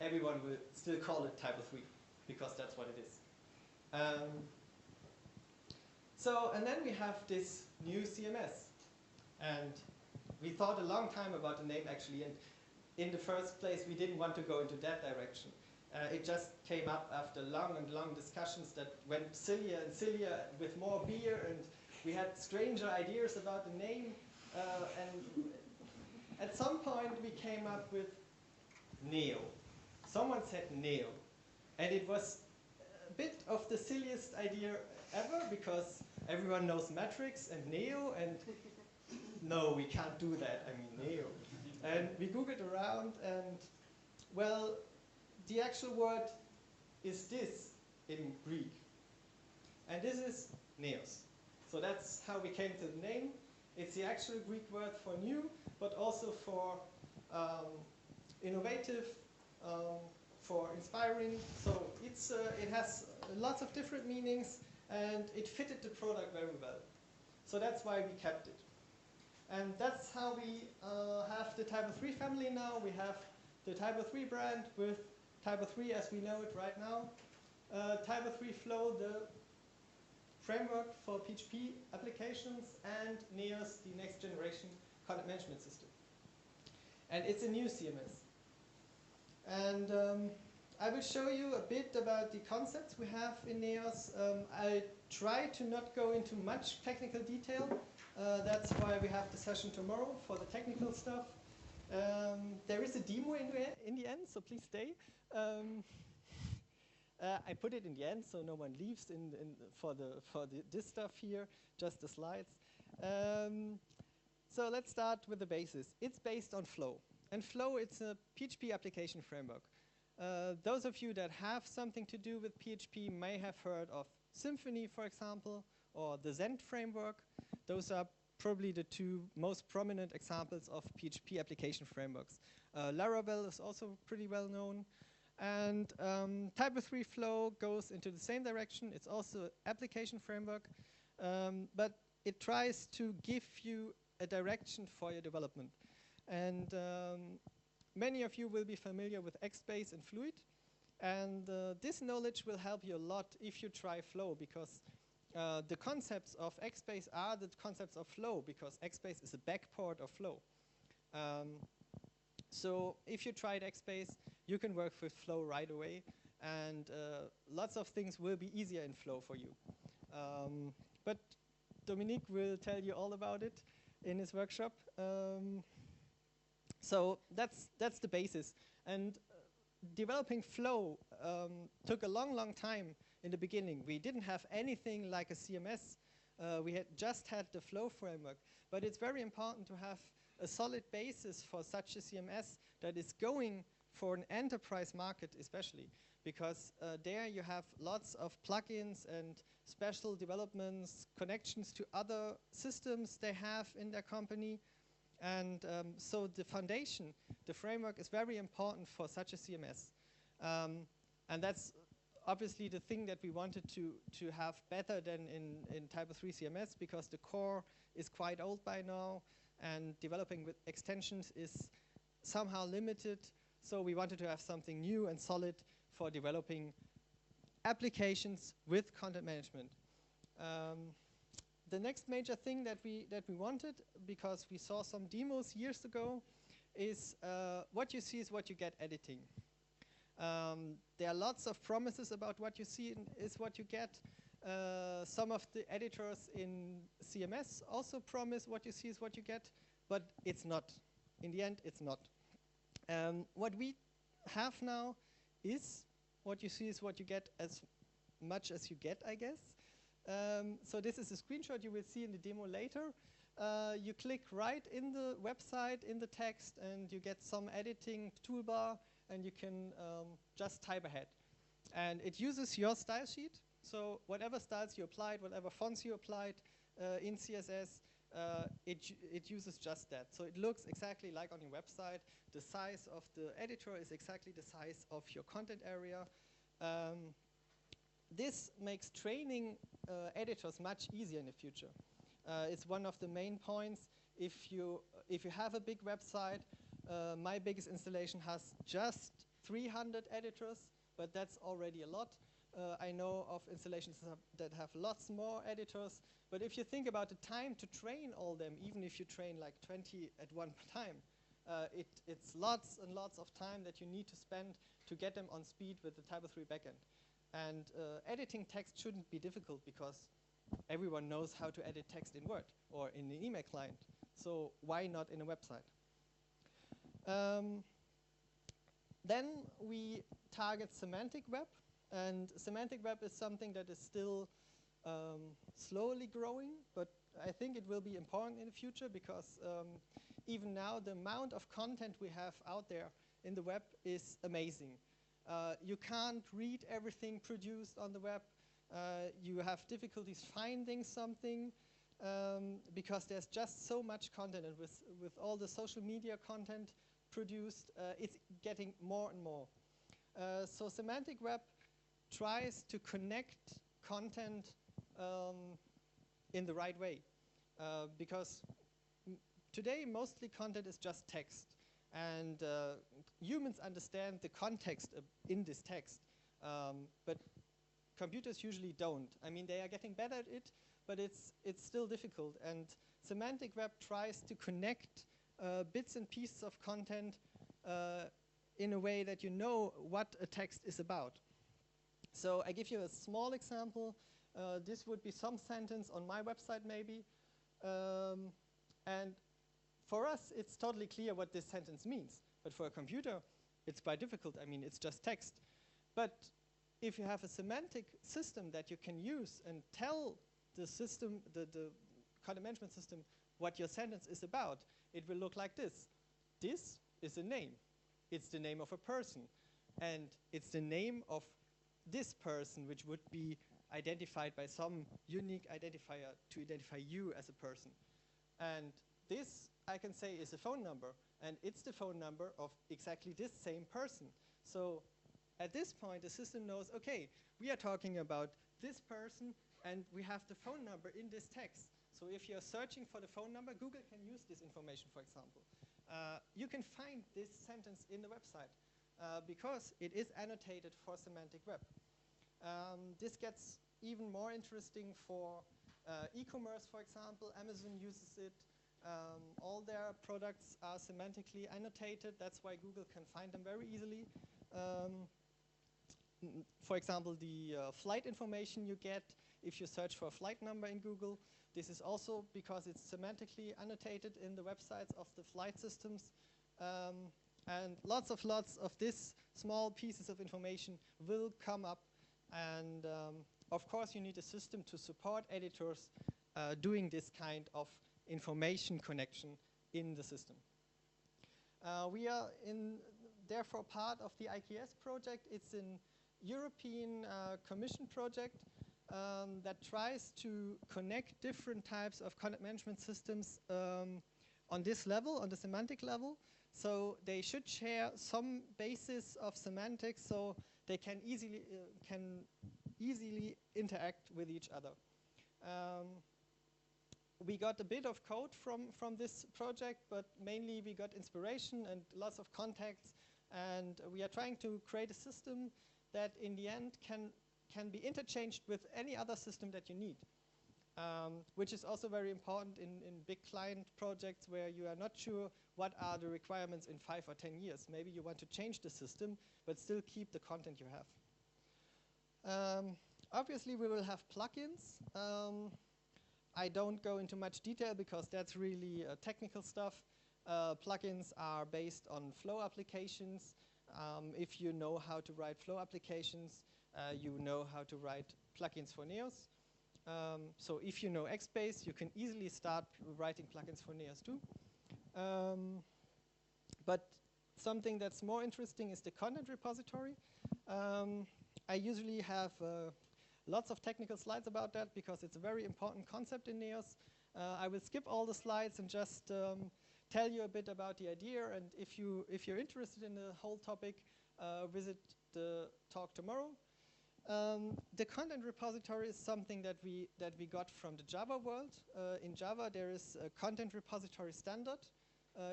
everyone will still call it Typo 3 because that's what it is. And then we have this new CMS, and we thought a long time about the name actually, and in the first place we didn't want to go into that direction. It just came up after long and long discussions that went sillier and sillier with more beer, and we had stranger ideas about the name. And at some point we came up with Neo. Someone said Neo. And it was a bit of the silliest idea ever, because everyone knows Matrix and Neo, and no, we can't do that, I mean Neo. And we Googled around, and well, the actual word is this in Greek. And this is Neos. So that's how we came to the name. It's the actual Greek word for new, but also for innovative, for inspiring. So it has lots of different meanings, and it fitted the product very well. So that's why we kept it. And that's how we have the Typo 3 family now. We have the Typo 3 brand with Typo 3 as we know it right now. Typo 3 Flow, the framework for PHP applications, and NEOS, the next generation content management system. And it's a new CMS. And I will show you a bit about the concepts we have in NEOS. I try to not go into much technical detail. That's why we have the session tomorrow for the technical stuff. There is a demo in the end, so please stay. I put it in the end, so no one leaves for this stuff here, just the slides. So let's start with the basis. It's based on Flow. And Flow, it's a PHP application framework. Those of you that have something to do with PHP may have heard of Symfony, for example, or the Zend framework. Those are probably the two most prominent examples of PHP application frameworks. Laravel is also pretty well known. And Typo 3 Flow goes into the same direction. It's also an application framework, but it tries to give you a direction for your development. And many of you will be familiar with XBase and Fluid. And this knowledge will help you a lot if you try Flow, because the concepts of XBase are the concepts of Flow, because XBase is a backport of Flow. So if you tried XBase, you can work with Flow right away, and lots of things will be easier in Flow for you. But Dominique will tell you all about it in his workshop. So that's the basis. And developing Flow took a long, long time in the beginning. We didn't have anything like a CMS. We had just had the Flow framework. But it's very important to have a solid basis for such a CMS that is going for an enterprise market especially, because there you have lots of plugins and special developments, connections to other systems they have in their company. And so the foundation, the framework, is very important for such a CMS. And that's obviously the thing that we wanted to have better than in Typo 3 CMS, because the core is quite old by now, and developing with extensions is somehow limited. So we wanted to have something new and solid for developing applications with content management. The next major thing that we wanted, because we saw some demos years ago, is what you see is what you get editing. There are lots of promises about what you see is what you get. Some of the editors in CMS also promise what you see is what you get, but it's not. In the end, it's not. What we have now is what you see is what you get, as much as you get, I guess. So this is a screenshot you will see in the demo later. You click right in the website, in the text, and you get some editing toolbar, and you can just type ahead. And it uses your style sheet. So whatever styles you applied, whatever fonts you applied in CSS, it uses just that. So it looks exactly like on your website. The size of the editor is exactly the size of your content area. This makes training editors much easier in the future. It's one of the main points. If you have a big website, my biggest installation has just 300 editors, but that's already a lot. I know of installations that have lots more editors, but if you think about the time to train all them, even if you train like 20 at one time, it's lots and lots of time that you need to spend to get them on speed with the Typo 3 backend. And editing text shouldn't be difficult because everyone knows how to edit text in Word or in an email client. So why not in a website? Then we target semantic web. And semantic web is something that is still slowly growing, but I think it will be important in the future because even now the amount of content we have out there in the web is amazing. You can't read everything produced on the web. You have difficulties finding something because there's just so much content, and with all the social media content produced, it's getting more and more. So semantic web tries to connect content in the right way because today mostly content is just text, and humans understand the context in this text, but computers usually don't. I mean, they are getting better at it, but it's still difficult, and semantic web tries to connect bits and pieces of content in a way that you know what a text is about. So I give you a small example. This would be some sentence on my website maybe. And for us, it's totally clear what this sentence means. But for a computer, it's quite difficult. I mean, it's just text. But if you have a semantic system that you can use and tell the system, the content management system, what your sentence is about, it will look like this. This is a name. It's the name of a person. And it's the name of this person, which would be identified by some unique identifier to identify you as a person. And this, I can say, is a phone number. And it's the phone number of exactly this same person. So at this point, the system knows, OK, we are talking about this person, and we have the phone number in this text. So if you're searching for the phone number, Google can use this information, for example. You can find this sentence in the website because it is annotated for semantic web. This gets even more interesting for e-commerce, for example. Amazon uses it. All their products are semantically annotated. That's why Google can find them very easily. For example, the flight information you get if you search for a flight number in Google. This is also because it's semantically annotated in the websites of the flight systems. And lots of these small pieces of information will come up. And of course, you need a system to support editors doing this kind of information connection in the system. We are therefore part of the IKS project. It's an European Commission project that tries to connect different types of content management systems on this level, on the semantic level. So they should share some basis of semantics so they can easily interact with each other. We got a bit of code from this project, but mainly we got inspiration and lots of contacts. And we are trying to create a system that in the end can be interchanged with any other system that you need, which is also very important in big client projects where you are not sure what are the requirements in 5 or 10 years. Maybe you want to change the system, but still keep the content you have. Obviously, we will have plugins. I don't go into much detail because that's really technical stuff. Plugins are based on flow applications. If you know how to write flow applications, you know how to write plugins for NEOS. So if you know XBase, you can easily start writing plugins for NEOS too. But something that's more interesting is the content repository. I usually have lots of technical slides about that because it's a very important concept in NEOS. I will skip all the slides and just tell you a bit about the idea. And if you're interested in the whole topic, visit the talk tomorrow. The content repository is something that we got from the Java world. In Java, there is a content repository standard.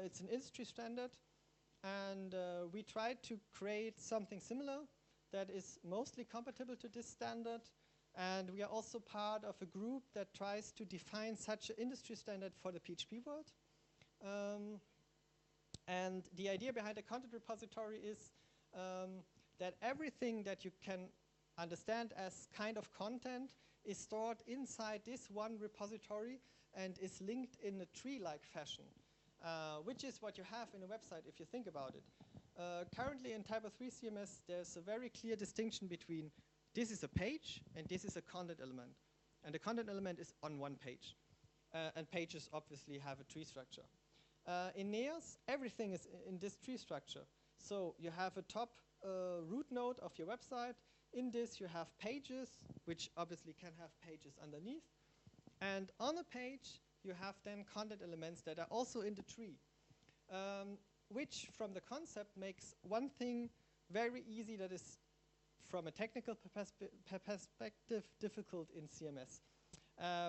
It's an industry standard. And we tried to create something similar that is mostly compatible to this standard. And we are also part of a group that tries to define such an industry standard for the PHP world. And the idea behind the content repository is that everything that you can understand as kind of content is stored inside this one repository and is linked in a tree-like fashion, which is what you have in a website if you think about it. Currently in Typo 3 CMS, there's a very clear distinction between this is a page and this is a content element. And the content element is on one page. And pages obviously have a tree structure. In NEOS, everything is in this tree structure. So you have a top root node of your website. In this, you have pages, which obviously can have pages underneath. And on a page, you have then content elements that are also in the tree, which from the concept makes one thing very easy that is, from a technical perspective, difficult in CMS,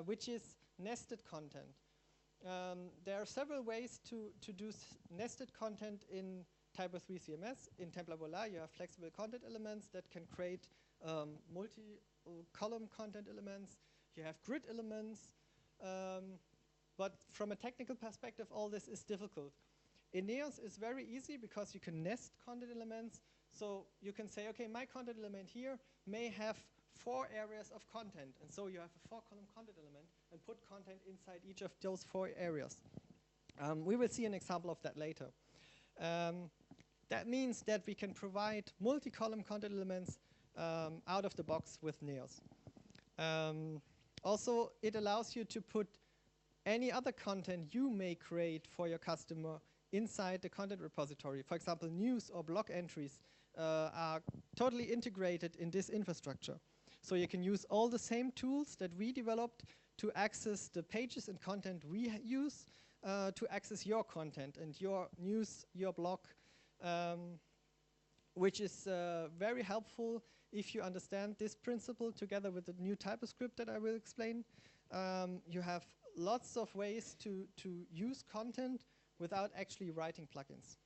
which is nested content. There are several ways to do nested content in Typo 3 CMS. In Templar Voila, you have flexible content elements that can create multi-column content elements. You have grid elements. But from a technical perspective, all this is difficult. In NEOS, it's very easy because you can nest content elements. So you can say, OK, my content element here may have 4 areas of content. And so you have a 4-column content element and put content inside each of those 4 areas. We will see an example of that later. That means that we can provide multi-column content elements out of the box with NEOS. Also, it allows you to put any other content you may create for your customer inside the content repository. For example, news or blog entries are totally integrated in this infrastructure. So you can use all the same tools that we developed to access the pages and content we use to access your content and your news, your blog, which is very helpful if you understand this principle together with the new TypoScript that I will explain. You have lots of ways to use content without actually writing plugins.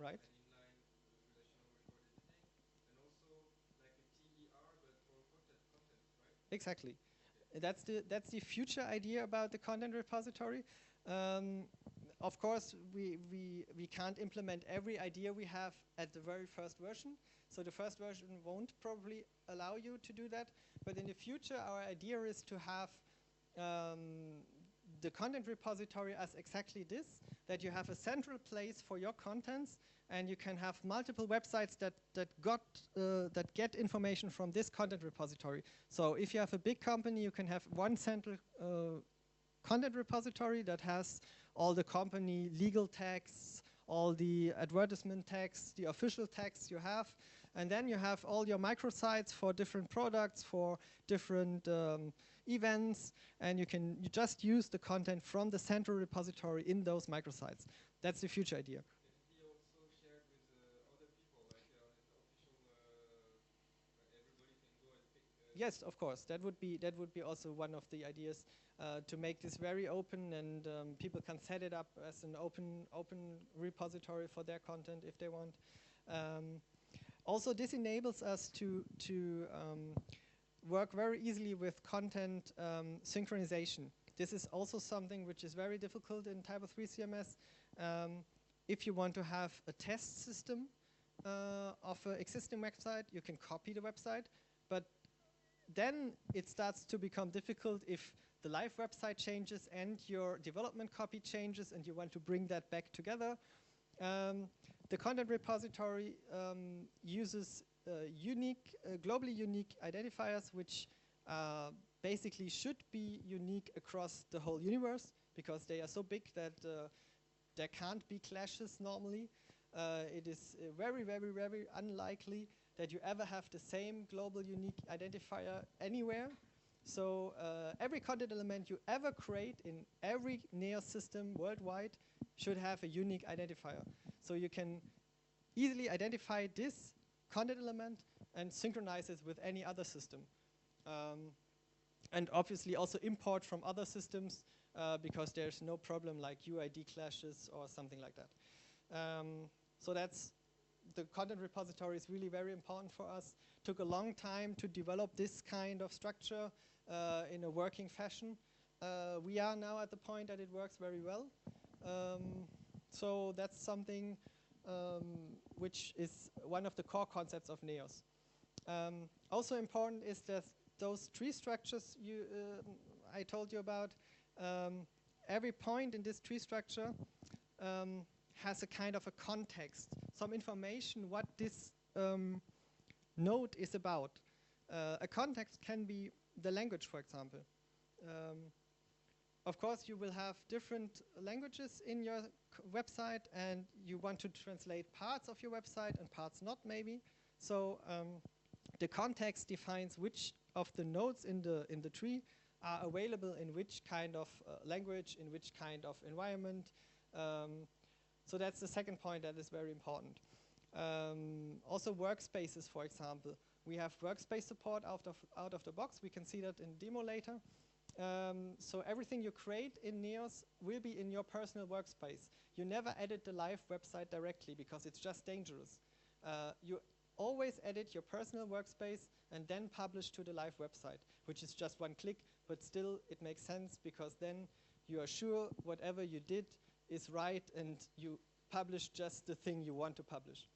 Right. And inline relational record editing, and also like a TER, but for content, right? Exactly. Okay. That's the future idea about the content repository. Of course, we can't implement every idea we have at the very first version. So the first version won't probably allow you to do that. But in the future, our idea is to have the content repository as exactly this, that you have a central place for your contents, and you can have multiple websites that get information from this content repository. So if you have a big company, you can have one central content repository that has all the company legal texts, all the advertisement texts, the official texts you have, and then you have all your microsites for different products, for different events, and you just use the content from the central repository in those microsites. That's the future idea. Can it be also shared with other people, like official, everybody can go and pick? Yes, of course. That would be also one of the ideas, to make this very open, and people can set it up as an open repository for their content if they want. Also, this enables us to work very easily with content synchronization. This is also something which is very difficult in Typo 3 CMS. If you want to have a test system of an existing website, you can copy the website, but then it starts to become difficult if the live website changes and your development copy changes and you want to bring that back together. The content repository uses globally unique identifiers, which basically should be unique across the whole universe, because they are so big that there can't be clashes normally. It is very, very, very unlikely that you ever have the same global unique identifier anywhere. So every content element you ever create in every NEOS system worldwide should have a unique identifier. So you can easily identify this content element and synchronize it with any other system. And obviously also import from other systems, because there's no problem like UID clashes or something like that. So that's the content repository is really very important for us. Took a long time to develop this kind of structure in a working fashion. We are now at the point that it works very well. So that's something which is one of the core concepts of NEOS. Also important is that those tree structures I told you about, every point in this tree structure has a kind of a context, some information what this node is about. A context can be the language, for example. Of course, you will have different languages in your website, and you want to translate parts of your website and parts not, maybe. So the context defines which of the nodes in the tree are available in which kind of language, in which kind of environment. So that's the second point that is very important. Also workspaces, for example. We have workspace support out of the box. We can see that in demo later. So everything you create in NEOS will be in your personal workspace. You never edit the live website directly because it's just dangerous. You always edit your personal workspace and then publish to the live website, which is just one click, but still it makes sense because then you are sure whatever you did is right and you publish just the thing you want to publish.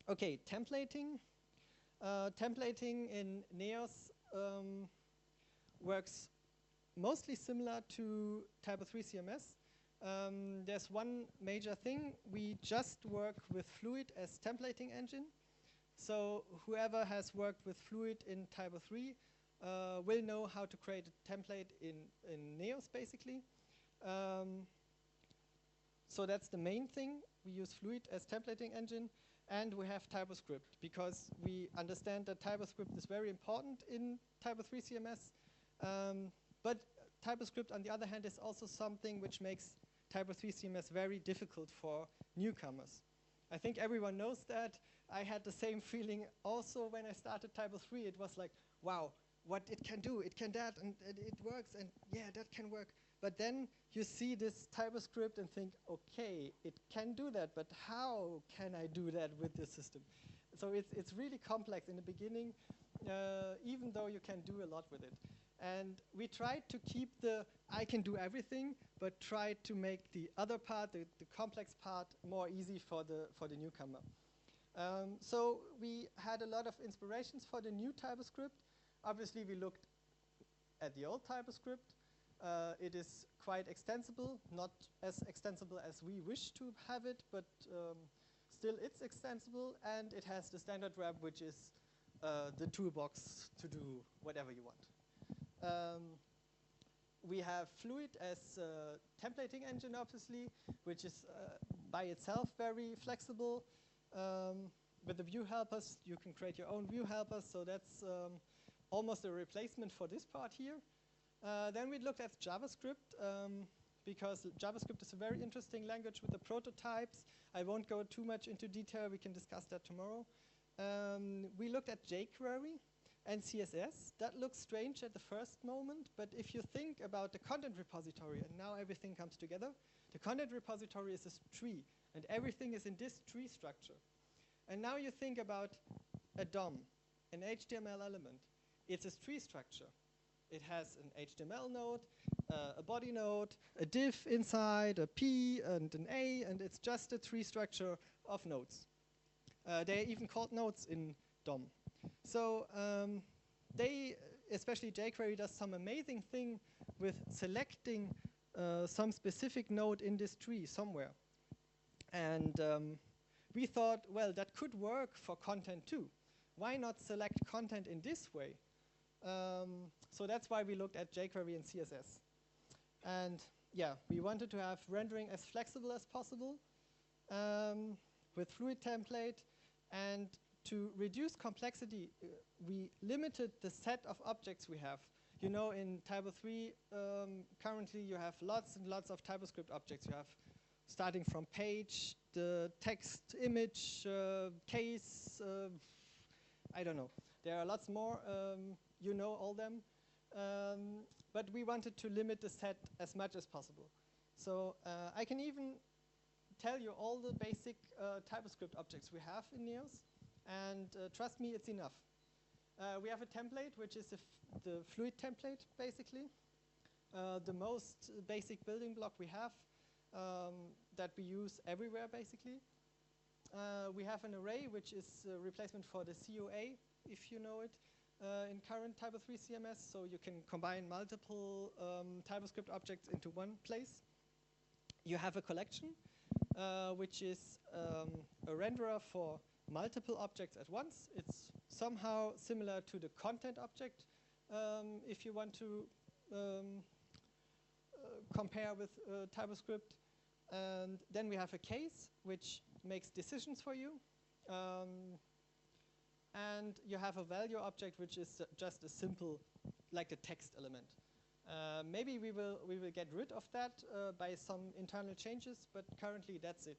Okay, templating. Templating in NEOS works mostly similar to Typo 3 CMS. There's one major thing. We just work with Fluid as templating engine. So whoever has worked with Fluid in Typo 3 will know how to create a template in NEOS, basically. So that's the main thing. We use Fluid as templating engine. And we have TypoScript, because we understand that TypoScript is very important in Typo 3 CMS. But TypoScript, on the other hand, is also something which makes Typo 3 CMS very difficult for newcomers. I think everyone knows that. I had the same feeling also when I started Typo 3. It was like, wow, what it can do, it can that, and it works, and yeah, that can work. But then you see this TypoScript and think, okay, it can do that, but how can I do that with this system? So it's really complex in the beginning, even though you can do a lot with it. And we tried to keep the I can do everything, but tried to make the other part, the complex part, more easy for the newcomer. So we had a lot of inspirations for the new TypoScript. Obviously, we looked at the old TypoScript. It is quite extensible, not as extensible as we wish to have it, but still it's extensible, and it has the standard wrap, which is the toolbox to do whatever you want. We have Fluid as a templating engine, obviously, which is by itself very flexible. With the view helpers, you can create your own view helpers, so that's almost a replacement for this part here. Then we looked at JavaScript, because JavaScript is a very interesting language with the prototypes. I won't go too much into detail. We can discuss that tomorrow. We looked at jQuery and CSS. That looks strange at the first moment, but if you think about the content repository, and now everything comes together, the content repository is a tree, and everything is in this tree structure. And now you think about a DOM, an HTML element. It's a tree structure. It has an HTML node, a body node, a div inside, a P, and an A, and it's just a tree structure of nodes. They're even called nodes in DOM. So especially jQuery, does some amazing thing with selecting some specific node in this tree somewhere. And we thought, well, that could work for content too. Why not select content in this way? So that's why we looked at jQuery and CSS. And yeah, we wanted to have rendering as flexible as possible with Fluid template. And to reduce complexity, we limited the set of objects we have. You know, in Typo 3, currently you have lots and lots of TypoScript objects. You have starting from page, the text, image, case, I don't know. There are lots more. You know all them. But we wanted to limit the set as much as possible. So I can even tell you all the basic TypoScript objects we have in NEOS, and trust me, it's enough. We have a template, which is the fluid template, basically. The most basic building block we have that we use everywhere, basically. We have an array, which is a replacement for the COA, if you know it, in current Typo 3 CMS. So you can combine multiple TypoScript objects into one place. You have a collection, which is a renderer for multiple objects at once. It's somehow similar to the content object, if you want to compare with TypoScript. And then we have a case, which makes decisions for you. And you have a value object, which is just a simple, like a text element. Maybe we will get rid of that by some internal changes, but currently that's it.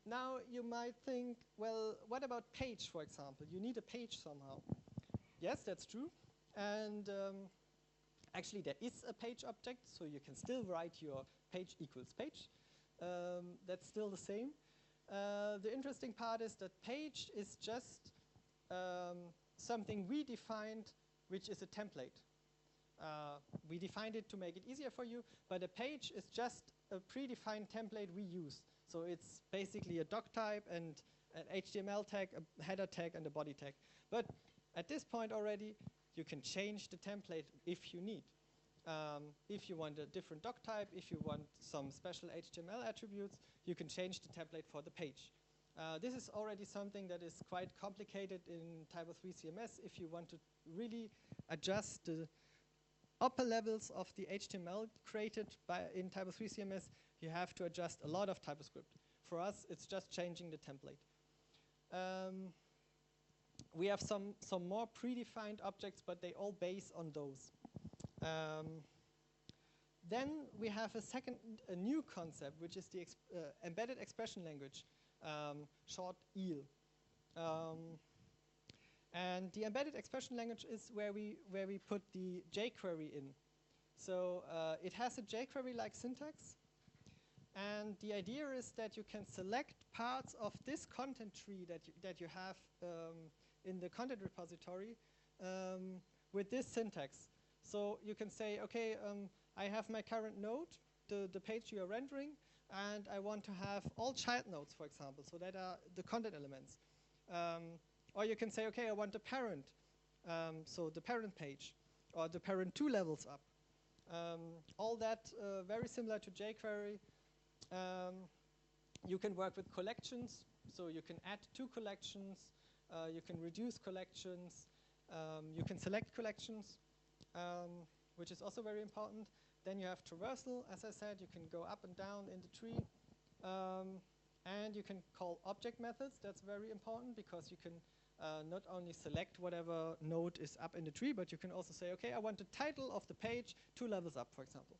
Now you might think, well, what about page, for example? You need a page somehow. Yes, that's true. And actually, there is a page object, so you can still write your page equals page. That's still the same. The interesting part is that page is just something we defined, which is a template. We defined it to make it easier for you, but a page is just a predefined template we use. So it's basically a doc type and an HTML tag, a header tag, and a body tag. But at this point already, you can change the template if you need. If you want a different doc type, if you want some special HTML attributes, you can change the template for the page. This is already something that is quite complicated in Typo 3 CMS. If you want to really adjust the upper levels of the HTML created in Typo 3 CMS, you have to adjust a lot of TypoScript. For us, it's just changing the template. We have some more predefined objects, but they all base on those. Then we have a new concept, which is the embedded expression language, short EEL. And the embedded expression language is where we put the jQuery in. So it has a jQuery-like syntax. And the idea is that you can select parts of this content tree that you have in the content repository with this syntax. So you can say, OK, I have my current node, the page you are rendering, and I want to have all child nodes, for example. So that are the content elements. Or you can say, OK, I want the parent, so the parent page, or the parent 2 levels up. All that very similar to jQuery. You can work with collections, so you can add 2 collections. You can reduce collections. You can select collections, which is also very important. Then you have traversal. As I said, you can go up and down in the tree. And you can call object methods. That's very important because you can not only select whatever node is up in the tree, but you can also say, OK, I want the title of the page 2 levels up, for example.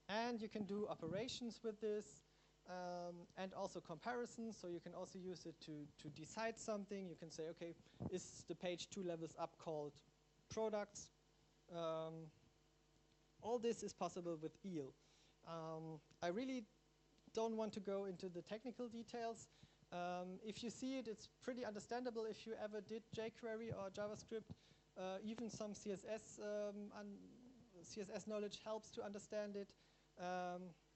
And you can do operations with this, and also comparisons. So you can also use it to decide something. You can say, OK, is the page 2 levels up called products? All this is possible with EEL. I really don't want to go into the technical details. If you see it, it's pretty understandable if you ever did jQuery or JavaScript. Even some CSS knowledge helps to understand it.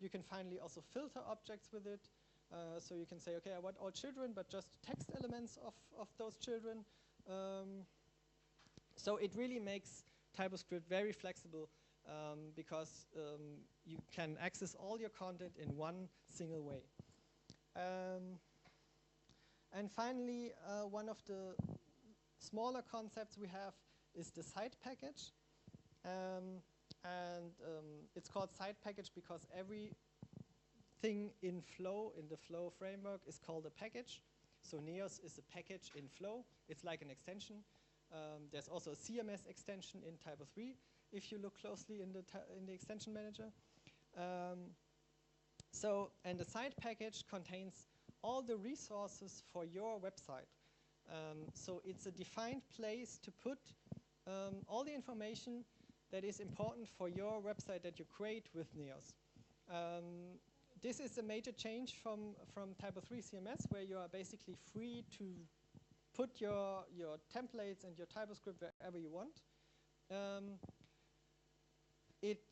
You can finally also filter objects with it. So you can say, OK, I want all children, but just text elements of those children. So it really makes TypoScript very flexible because you can access all your content in one single way. And finally, one of the smaller concepts we have is the side package. It's called side package because everything in Flow, in the Flow framework, is called a package. So NEOS is a package in Flow. It's like an extension. There's also a CMS extension in Typo 3, if you look closely in the extension manager. And the side package contains all the resources for your website. So it's a defined place to put all the information that is important for your website that you create with NEOS. this is a major change from Typo 3 CMS, where you are basically free to put your templates and your TypoScript wherever you want. It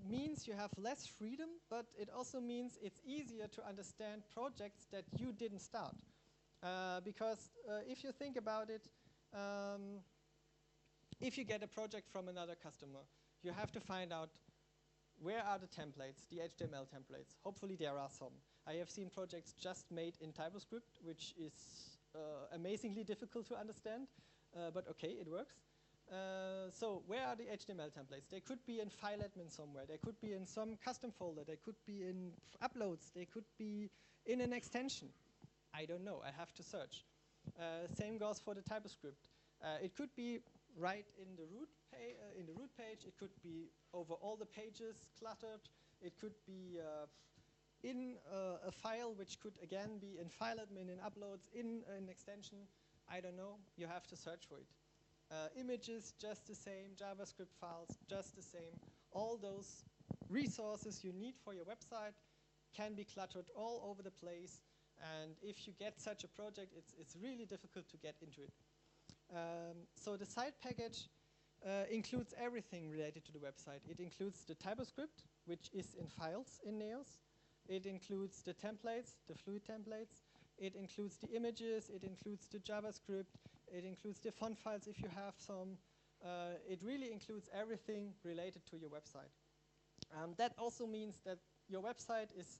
means you have less freedom, but it also means it's easier to understand projects that you didn't start. Because if you think about it, if you get a project from another customer, you have to find out where are the templates, the HTML templates. Hopefully there are some. I have seen projects just made in TypoScript, which is amazingly difficult to understand, but okay, it works. So where are the HTML templates? They could be in file admin somewhere. They could be in some custom folder. They could be in uploads. They could be in an extension. I don't know. I have to search. Same goes for the TypoScript. It could be right in the root page. It could be over all the pages cluttered. It could be in a file, which could again be in file admin, in uploads, in an extension. I don't know. You have to search for it. Images, just the same. JavaScript files, just the same. All those resources you need for your website can be cluttered all over the place. And if you get such a project, it's really difficult to get into it. So the site package includes everything related to the website. It includes the TypoScript, which is in files in NEOS. It includes the templates, the fluid templates. It includes the images. It includes the JavaScript. It includes the font files if you have some. It really includes everything related to your website. That also means that your website is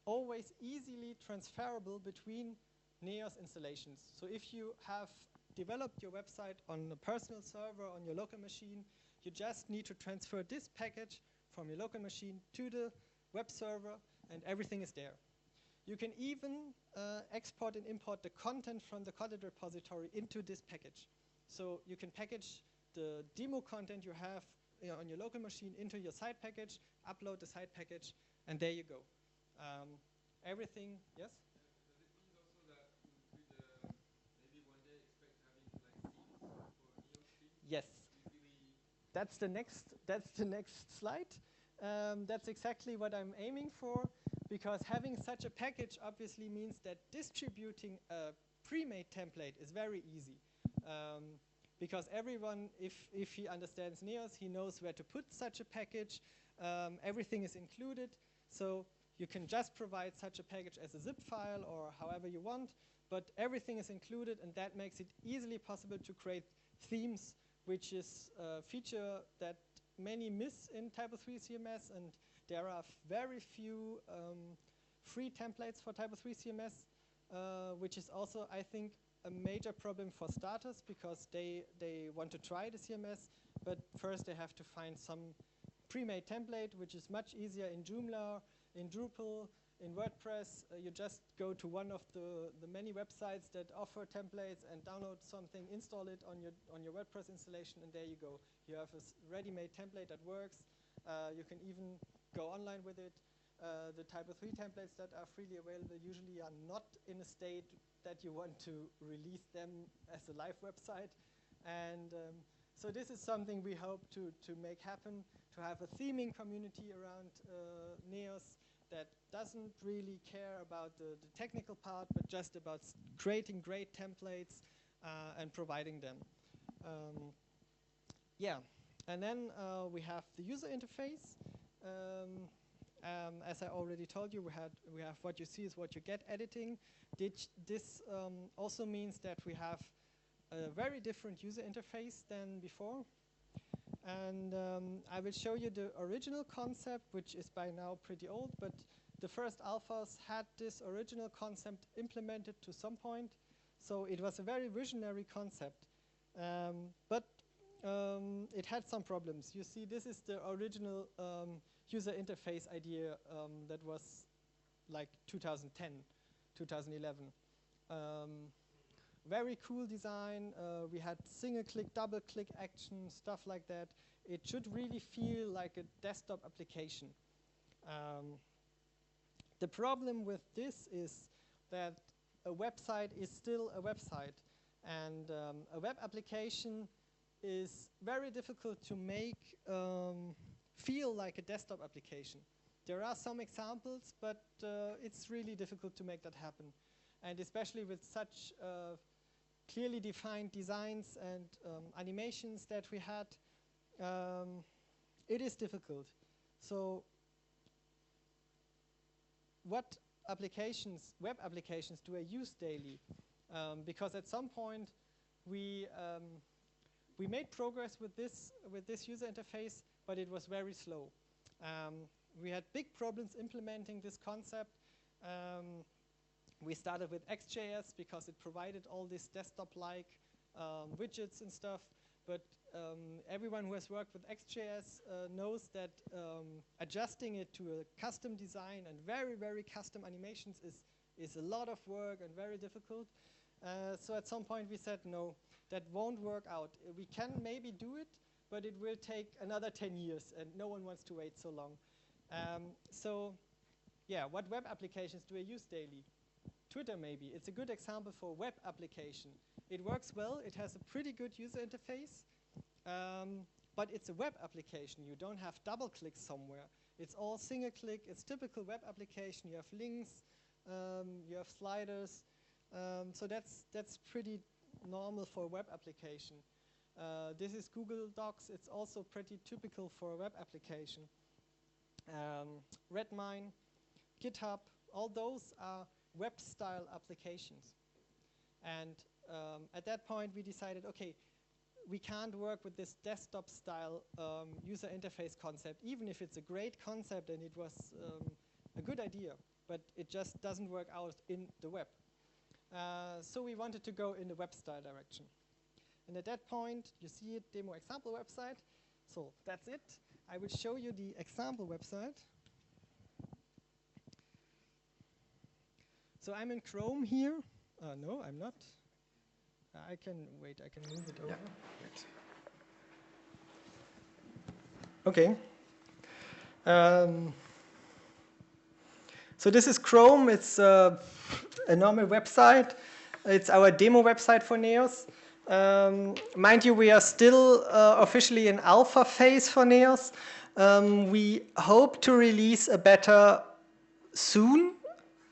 always easily transferable between NEOS installations. So if you have developed your website on a personal server on your local machine, you just need to transfer this package from your local machine to the web server, and everything is there. You can even export and import the content from the content repository into this package. So you can package the demo content you have on your local machine into your site package, upload the site package, and there you go. Everything, yes? Does it mean also that we could maybe one day expect having like themes for NEOS themes? Yes. That's the next slide. That's exactly what I'm aiming for, because having such a package obviously means that distributing a pre-made template is very easy. Because everyone, if he understands NEOS, he knows where to put such a package. Everything is included. So you can just provide such a package as a zip file or however you want, but everything is included, and that makes it easily possible to create themes, which is a feature that many miss in Typo 3 CMS, and there are very few free templates for Typo 3 CMS, which is also, I think, a major problem for starters, because they want to try the CMS, but first they have to find some pre-made template, which is much easier in Joomla, in Drupal, in WordPress. You just go to one of the many websites that offer templates and download something, install it on your WordPress installation, and there you go. You have a ready-made template that works. You can even go online with it. The Typo 3 templates that are freely available usually are not in a state that you want to release them as a live website. And so this is something we hope to make happen, to have a theming community around NEOS that doesn't really care about the technical part, but just about creating great templates and providing them. Yeah, and then we have the user interface. As I already told you, we have what you see is what you get editing. This also means that we have a very different user interface than before. And I will show you the original concept, which is by now pretty old, but the first alphas had this original concept implemented to some point. So it was a very visionary concept. But it had some problems. You see, this is the original user interface idea that was like 2010, 2011. Very cool design. We had single-click, double-click action, stuff like that. It should really feel like a desktop application. The problem with this is that a website is still a website. And a web application is very difficult to make feel like a desktop application. There are some examples, but it's really difficult to make that happen. And especially with such clearly defined designs and animations that we had, it is difficult. So what applications, web applications, do I use daily? Because at some point we made progress with this user interface, but it was very slow. We had big problems implementing this concept. We started with XJS because it provided all this desktop-like widgets and stuff. But everyone who has worked with XJS knows that adjusting it to a custom design and very, very custom animations is a lot of work and very difficult. So at some point we said, no, that won't work out. We can maybe do it, but it will take another 10 years, and no one wants to wait so long. So yeah, what web applications do I use daily? Twitter maybe. It's a good example for a web application. It works well. It has a pretty good user interface. But it's a web application. You don't have double clicks somewhere. It's all single click. It's typical web application. You have links. You have sliders. So that's pretty normal for a web application. This is Google Docs. It's also pretty typical for a web application. Redmine, GitHub, all those are web-style applications. And at that point, we decided, okay, we can't work with this desktop-style user interface concept, even if it's a great concept and it was a good idea, but it just doesn't work out in the web. So we wanted to go in the web-style direction. And at that point, you see it, demo example website. So that's it. I will show you the example website. So I'm in Chrome here. No, I'm not. I can wait. I can move it over. Okay. So this is Chrome. It's a normal website. It's our demo website for NEOS. Mind you, we are still officially in alpha phase for NEOS. We hope to release a beta soon.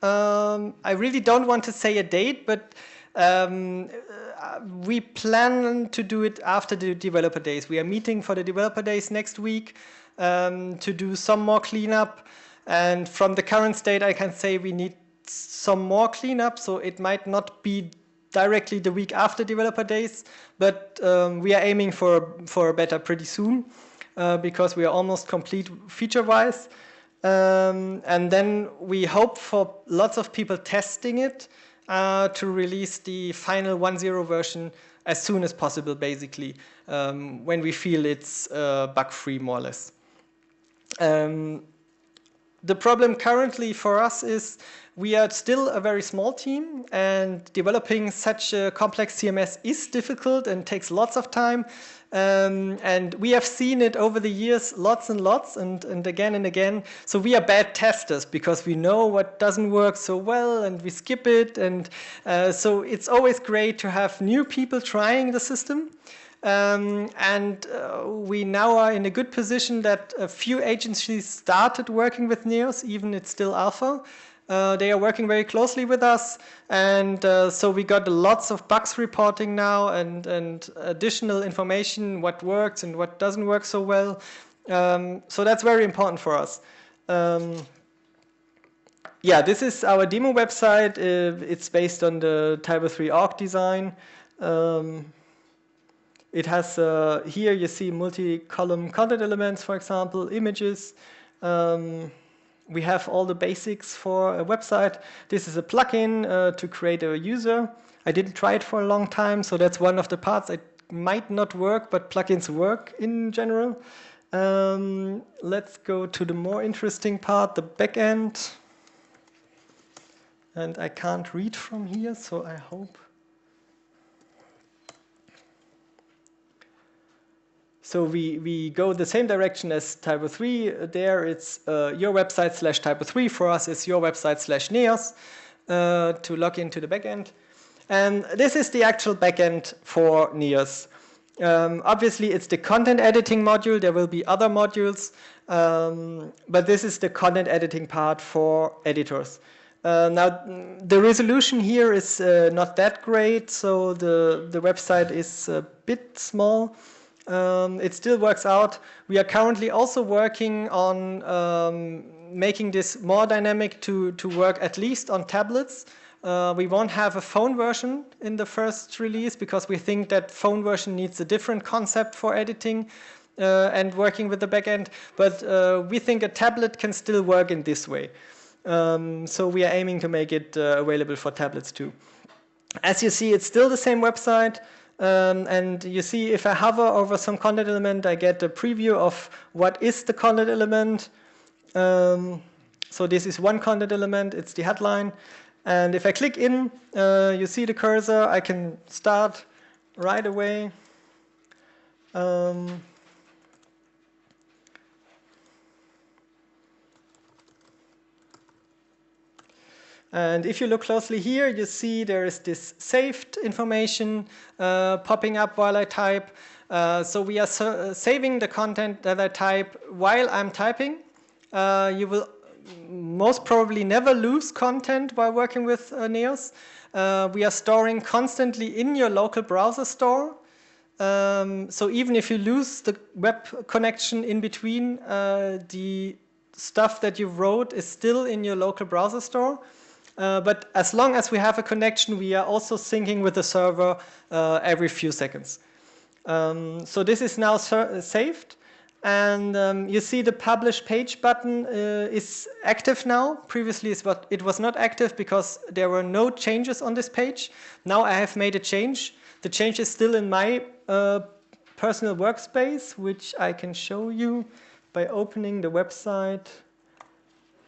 I really don't want to say a date, but we plan to do it after the developer days. We are meeting for the developer days next week to do some more cleanup. And from the current state, I can say we need some more cleanup, so it might not be directly the week after developer days, but we are aiming for a beta pretty soon because we are almost complete feature-wise. And then we hope for lots of people testing it to release the final 1.0 version as soon as possible, basically, when we feel it's bug-free, more or less. The problem currently for us is we are still a very small team, and developing such a complex CMS is difficult and takes lots of time. And we have seen it over the years, lots and lots, and again and again. So we are bad testers because we know what doesn't work so well and we skip it. And so it's always great to have new people trying the system. We now are in a good position that a few agencies started working with NEOS, even it's still alpha. They are working very closely with us, and so we got lots of bugs reporting now and additional information, what works and what doesn't work so well. So that's very important for us. Yeah, this is our demo website. It's based on the Typo 3 org design. It has, here you see multi-column content elements, for example, images. We have all the basics for a website. This is a plugin to create a user. I didn't try it for a long time, so that's one of the parts. It might not work, but plugins work in general. Let's go to the more interesting part, the backend. And I can't read from here, so I hope. So we go the same direction as Typo 3. There it's your website / Typo 3. For us, it's your website / NEOS to log into the backend. And this is the actual backend for NEOS. Obviously, it's the content editing module. There will be other modules. But this is the content editing part for editors. Now, the resolution here is not that great, so the website is a bit small. It still works out. We are currently also working on making this more dynamic to work at least on tablets. We won't have a phone version in the first release because we think that phone version needs a different concept for editing and working with the backend. But we think a tablet can still work in this way. So we are aiming to make it available for tablets too. As you see, it's still the same website. And you see if I hover over some content element, I get a preview of what is the content element. So this is one content element, it's the headline. And if I click in, you see the cursor, I can start right away. And if you look closely here, you see there is this saved information popping up while I type. So we are saving the content that I type while I'm typing. You will most probably never lose content while working with NEOS. We are storing constantly in your local browser store. So even if you lose the web connection in between, the stuff that you wrote is still in your local browser store. But as long as we have a connection, we are also syncing with the server every few seconds. So this is now saved. And you see the publish page button is active now. Previously it was not active because there were no changes on this page. Now I have made a change. The change is still in my personal workspace, which I can show you by opening the website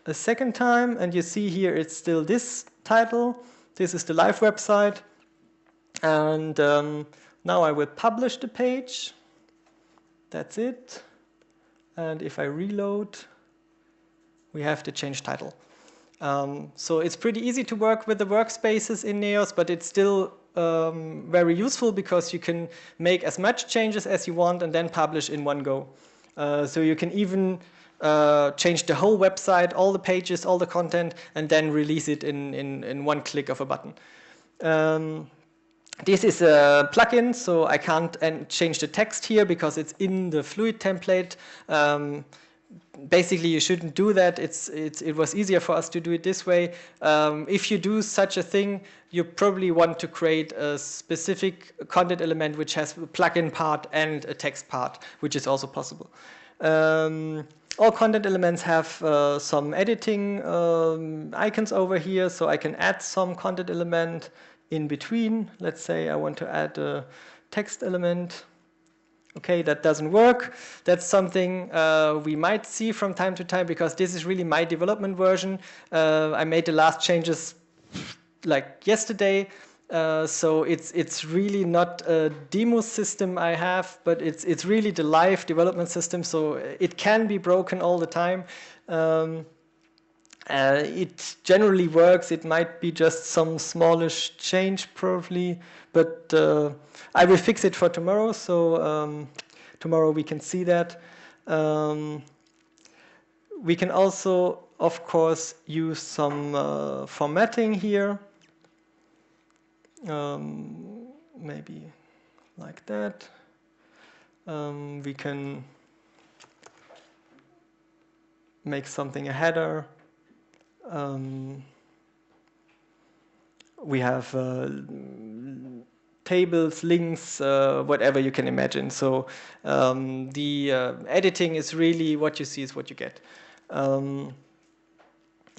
a second time, and you see here it's still this title. This is the live website, and now I will publish the page. That's it. And if I reload, we have the change title. So it's pretty easy to work with the workspaces in NEOS, but it's still very useful because you can make as much changes as you want and then publish in one go. So you can even change the whole website, all the pages, all the content, and then release it in one click of a button. This is a plugin, so I can't change the text here because it's in the Fluid template. Basically, you shouldn't do that. It was easier for us to do it this way. If you do such a thing, you probably want to create a specific content element which has a plugin part and a text part, which is also possible. All content elements have some editing icons over here, so I can add some content element in between. Let's say I want to add a text element. Okay, that doesn't work. That's something we might see from time to time because this is really my development version. I made the last changes like yesterday. So it's really not a demo system I have, but it's really the live development system. So it can be broken all the time. It generally works. It might be just some smallish change probably, but I will fix it for tomorrow. So tomorrow we can see that. We can also, of course, use some formatting here. Maybe like that. We can make something a header. We have tables, links, whatever you can imagine. So the editing is really what you see is what you get.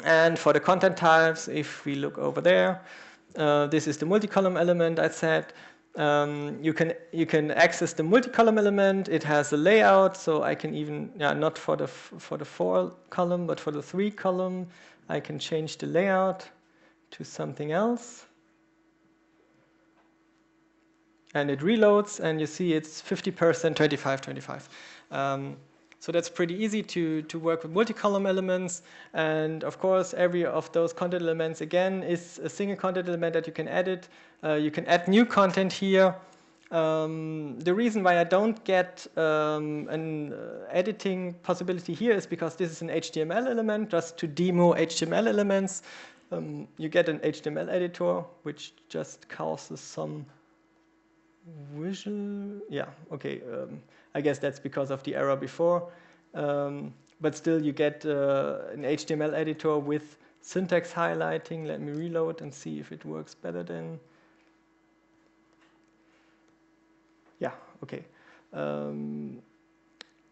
And for the content types, if we look over there, this is the multi-column element I said. You can access the multi-column element. It has a layout, so I can even not for the 4-column, but for the 3-column, I can change the layout to something else. And it reloads, and you see it's 50%, 25, 25. So that's pretty easy to work with multi-column elements. And of course, every of those content elements, again, is a single content element that you can edit. You can add new content here. The reason why I don't get an editing possibility here is because this is an HTML element. Just to demo HTML elements, you get an HTML editor, which just causes some visual. Yeah, okay. I guess that's because of the error before. But still, you get an HTML editor with syntax highlighting. Let me reload and see if it works better then. Yeah, okay.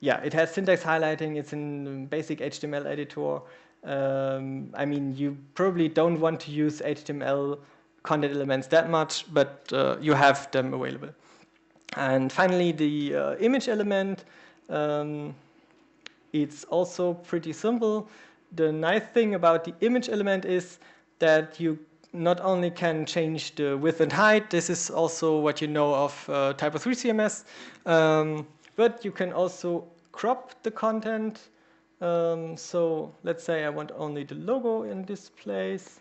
Yeah, it has syntax highlighting. It's in basic HTML editor. I mean, you probably don't want to use HTML content elements that much, but you have them available. And finally, the image element. It's also pretty simple. The nice thing about the image element is that you not only can change the width and height, this is also what you know of Typo 3 CMS, but you can also crop the content. So let's say I want only the logo in this place.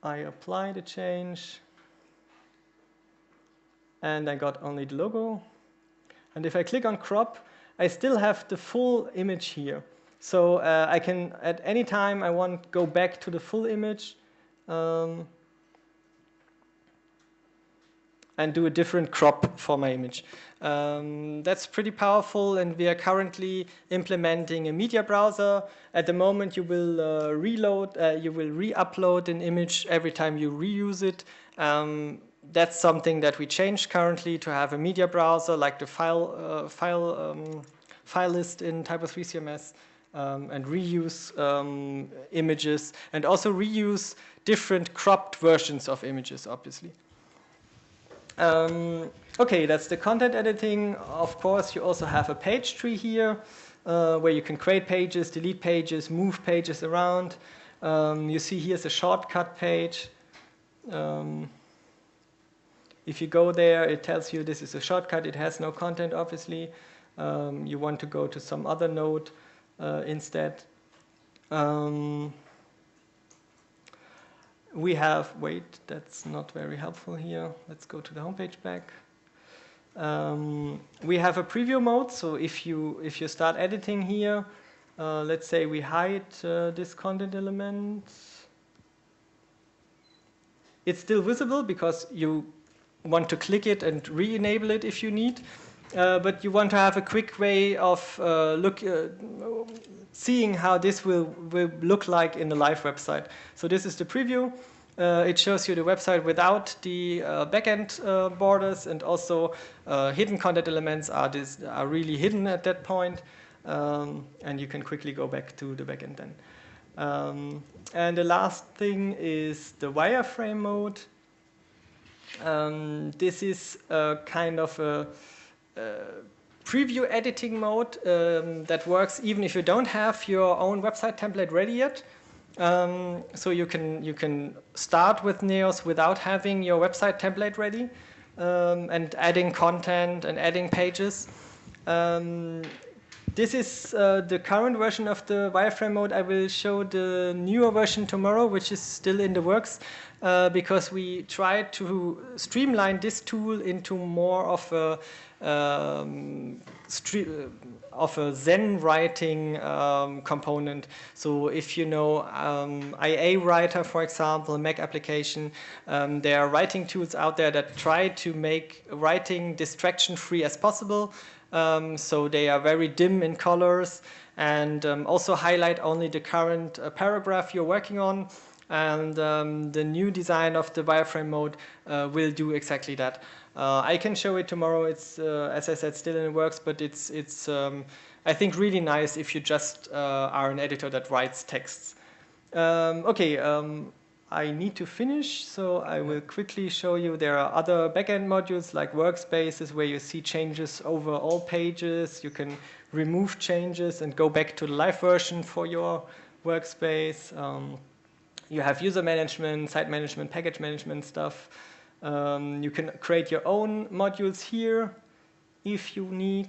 I apply the change, and I got only the logo. And if I click on crop, I still have the full image here. So I can, at any time I want, go back to the full image and do a different crop for my image. That's pretty powerful, and we are currently implementing a media browser. At the moment, you will you will re-upload an image every time you reuse it. That's something that we changed currently to have a media browser like the file list in Typo 3 CMS, and reuse images, and also reuse different cropped versions of images, obviously. Okay, that's the content editing. Of course, you also have a page tree here where you can create pages, delete pages, move pages around. You see here's a shortcut page. If you go there, it tells you this is a shortcut. It has no content, obviously. You want to go to some other node instead. We have, wait, that's not very helpful here. Let's go to the homepage back. We have a preview mode. So if you start editing here, let's say we hide this content element. It's still visible because you want to click it and re-enable it if you need, but you want to have a quick way of seeing how this will look like in the live website. So this is the preview. It shows you the website without the backend borders, and also hidden content elements are really hidden at that point, and you can quickly go back to the backend then. And the last thing is the wireframe mode. This is a kind of a preview editing mode that works even if you don't have your own website template ready yet. So you can start with NEOS without having your website template ready, and adding content and adding pages. This is the current version of the wireframe mode. I will show the newer version tomorrow, which is still in the works, because we tried to streamline this tool into more of a Zen writing component. So if you know IA Writer, for example, Mac application, there are writing tools out there that try to make writing distraction-free as possible. So they are very dim in colors, and also highlight only the current paragraph you're working on. And the new design of the wireframe mode will do exactly that. I can show it tomorrow. It's, as I said, still in the works, but it's I think, really nice if you just are an editor that writes texts. Okay, I need to finish, so I will quickly show you there are other backend modules like workspaces where you see changes over all pages. You can remove changes and go back to the live version for your workspace. You have user management, site management, package management stuff. You can create your own modules here if you need.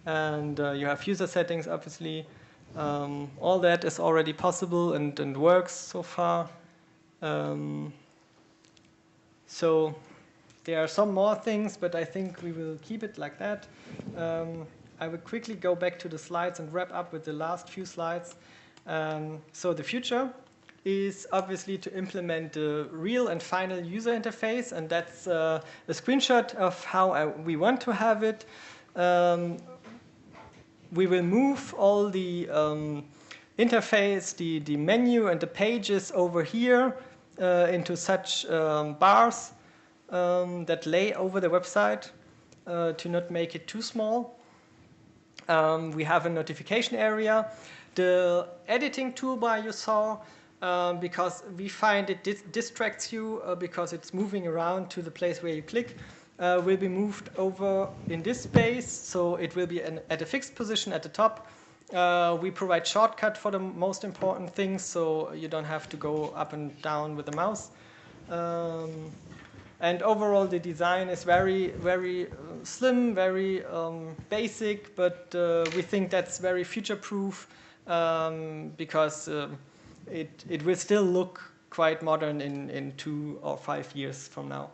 And you have user settings, obviously. All that is already possible and works so far. So there are some more things, but I think we will keep it like that. I will quickly go back to the slides and wrap up with the last few slides. So the future is obviously to implement the real and final user interface, and that's a screenshot of how we want to have it. We will move all the interface, the menu and the pages over here into such bars that lay over the website to not make it too small. We have a notification area. The editing toolbar you saw, because we find it distracts you because it's moving around to the place where you click, will be moved over in this space, so it will be at a fixed position at the top. We provide shortcut for the most important things, so you don't have to go up and down with the mouse. And overall, the design is very, very slim, very basic, but we think that's very future-proof because it will still look quite modern in 2 or 5 years from now.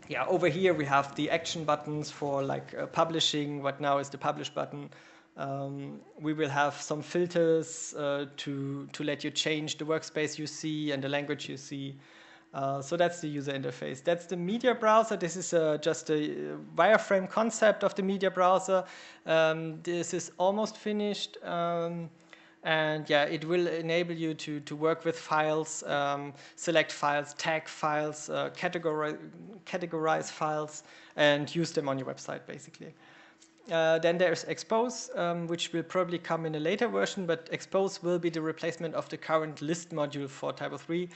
Yeah, over here we have the action buttons for like publishing, what now is the publish button. We will have some filters to let you change the workspace you see and the language you see. So that's the user interface. That's the media browser. This is just a wireframe concept of the media browser. This is almost finished. And yeah, it will enable you to work with files, select files, tag files, categorize files, and use them on your website, basically. Then there's Expose, which will probably come in a later version, but Expose will be the replacement of the current list module for Typo 3.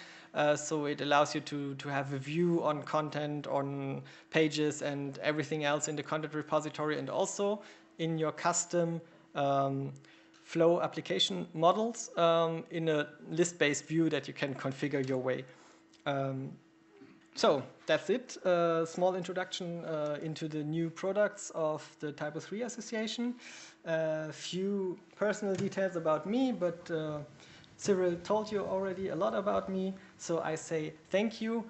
So it allows you to have a view on content, on pages, and everything else in the content repository, and also in your custom Flow application models in a list-based view that you can configure your way. So that's it. Small introduction into the new products of the Typo 3 Association. Few personal details about me, but Cyril told you already a lot about me, so I say thank you.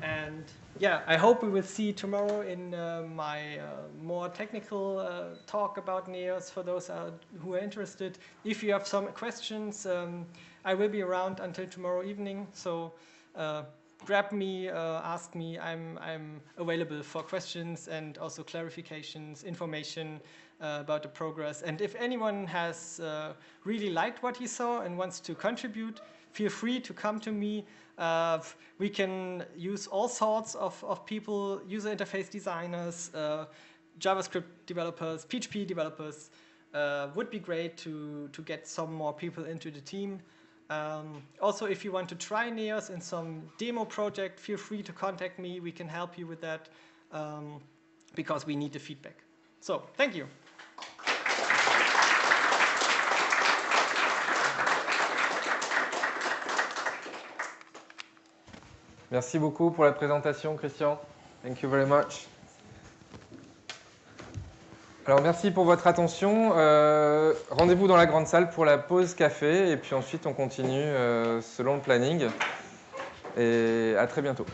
And yeah, I hope we will see tomorrow in my more technical talk about NEOS for those who are interested. If you have some questions, I will be around until tomorrow evening, so grab me, ask me. I'm available for questions and also clarifications, information about the progress. And if anyone has really liked what he saw and wants to contribute, feel free to come to me. We can use all sorts of people, user interface designers, JavaScript developers, PHP developers. Would be great to get some more people into the team. Also, if you want to try NEOS in some demo project, feel free to contact me. We can help you with that because we need the feedback. So, thank you. Merci beaucoup pour la présentation, Christian. Thank you very much. Alors, merci pour votre attention. Rendez-vous dans la grande salle pour la pause café et puis ensuite on continue selon le planning. Et à très bientôt.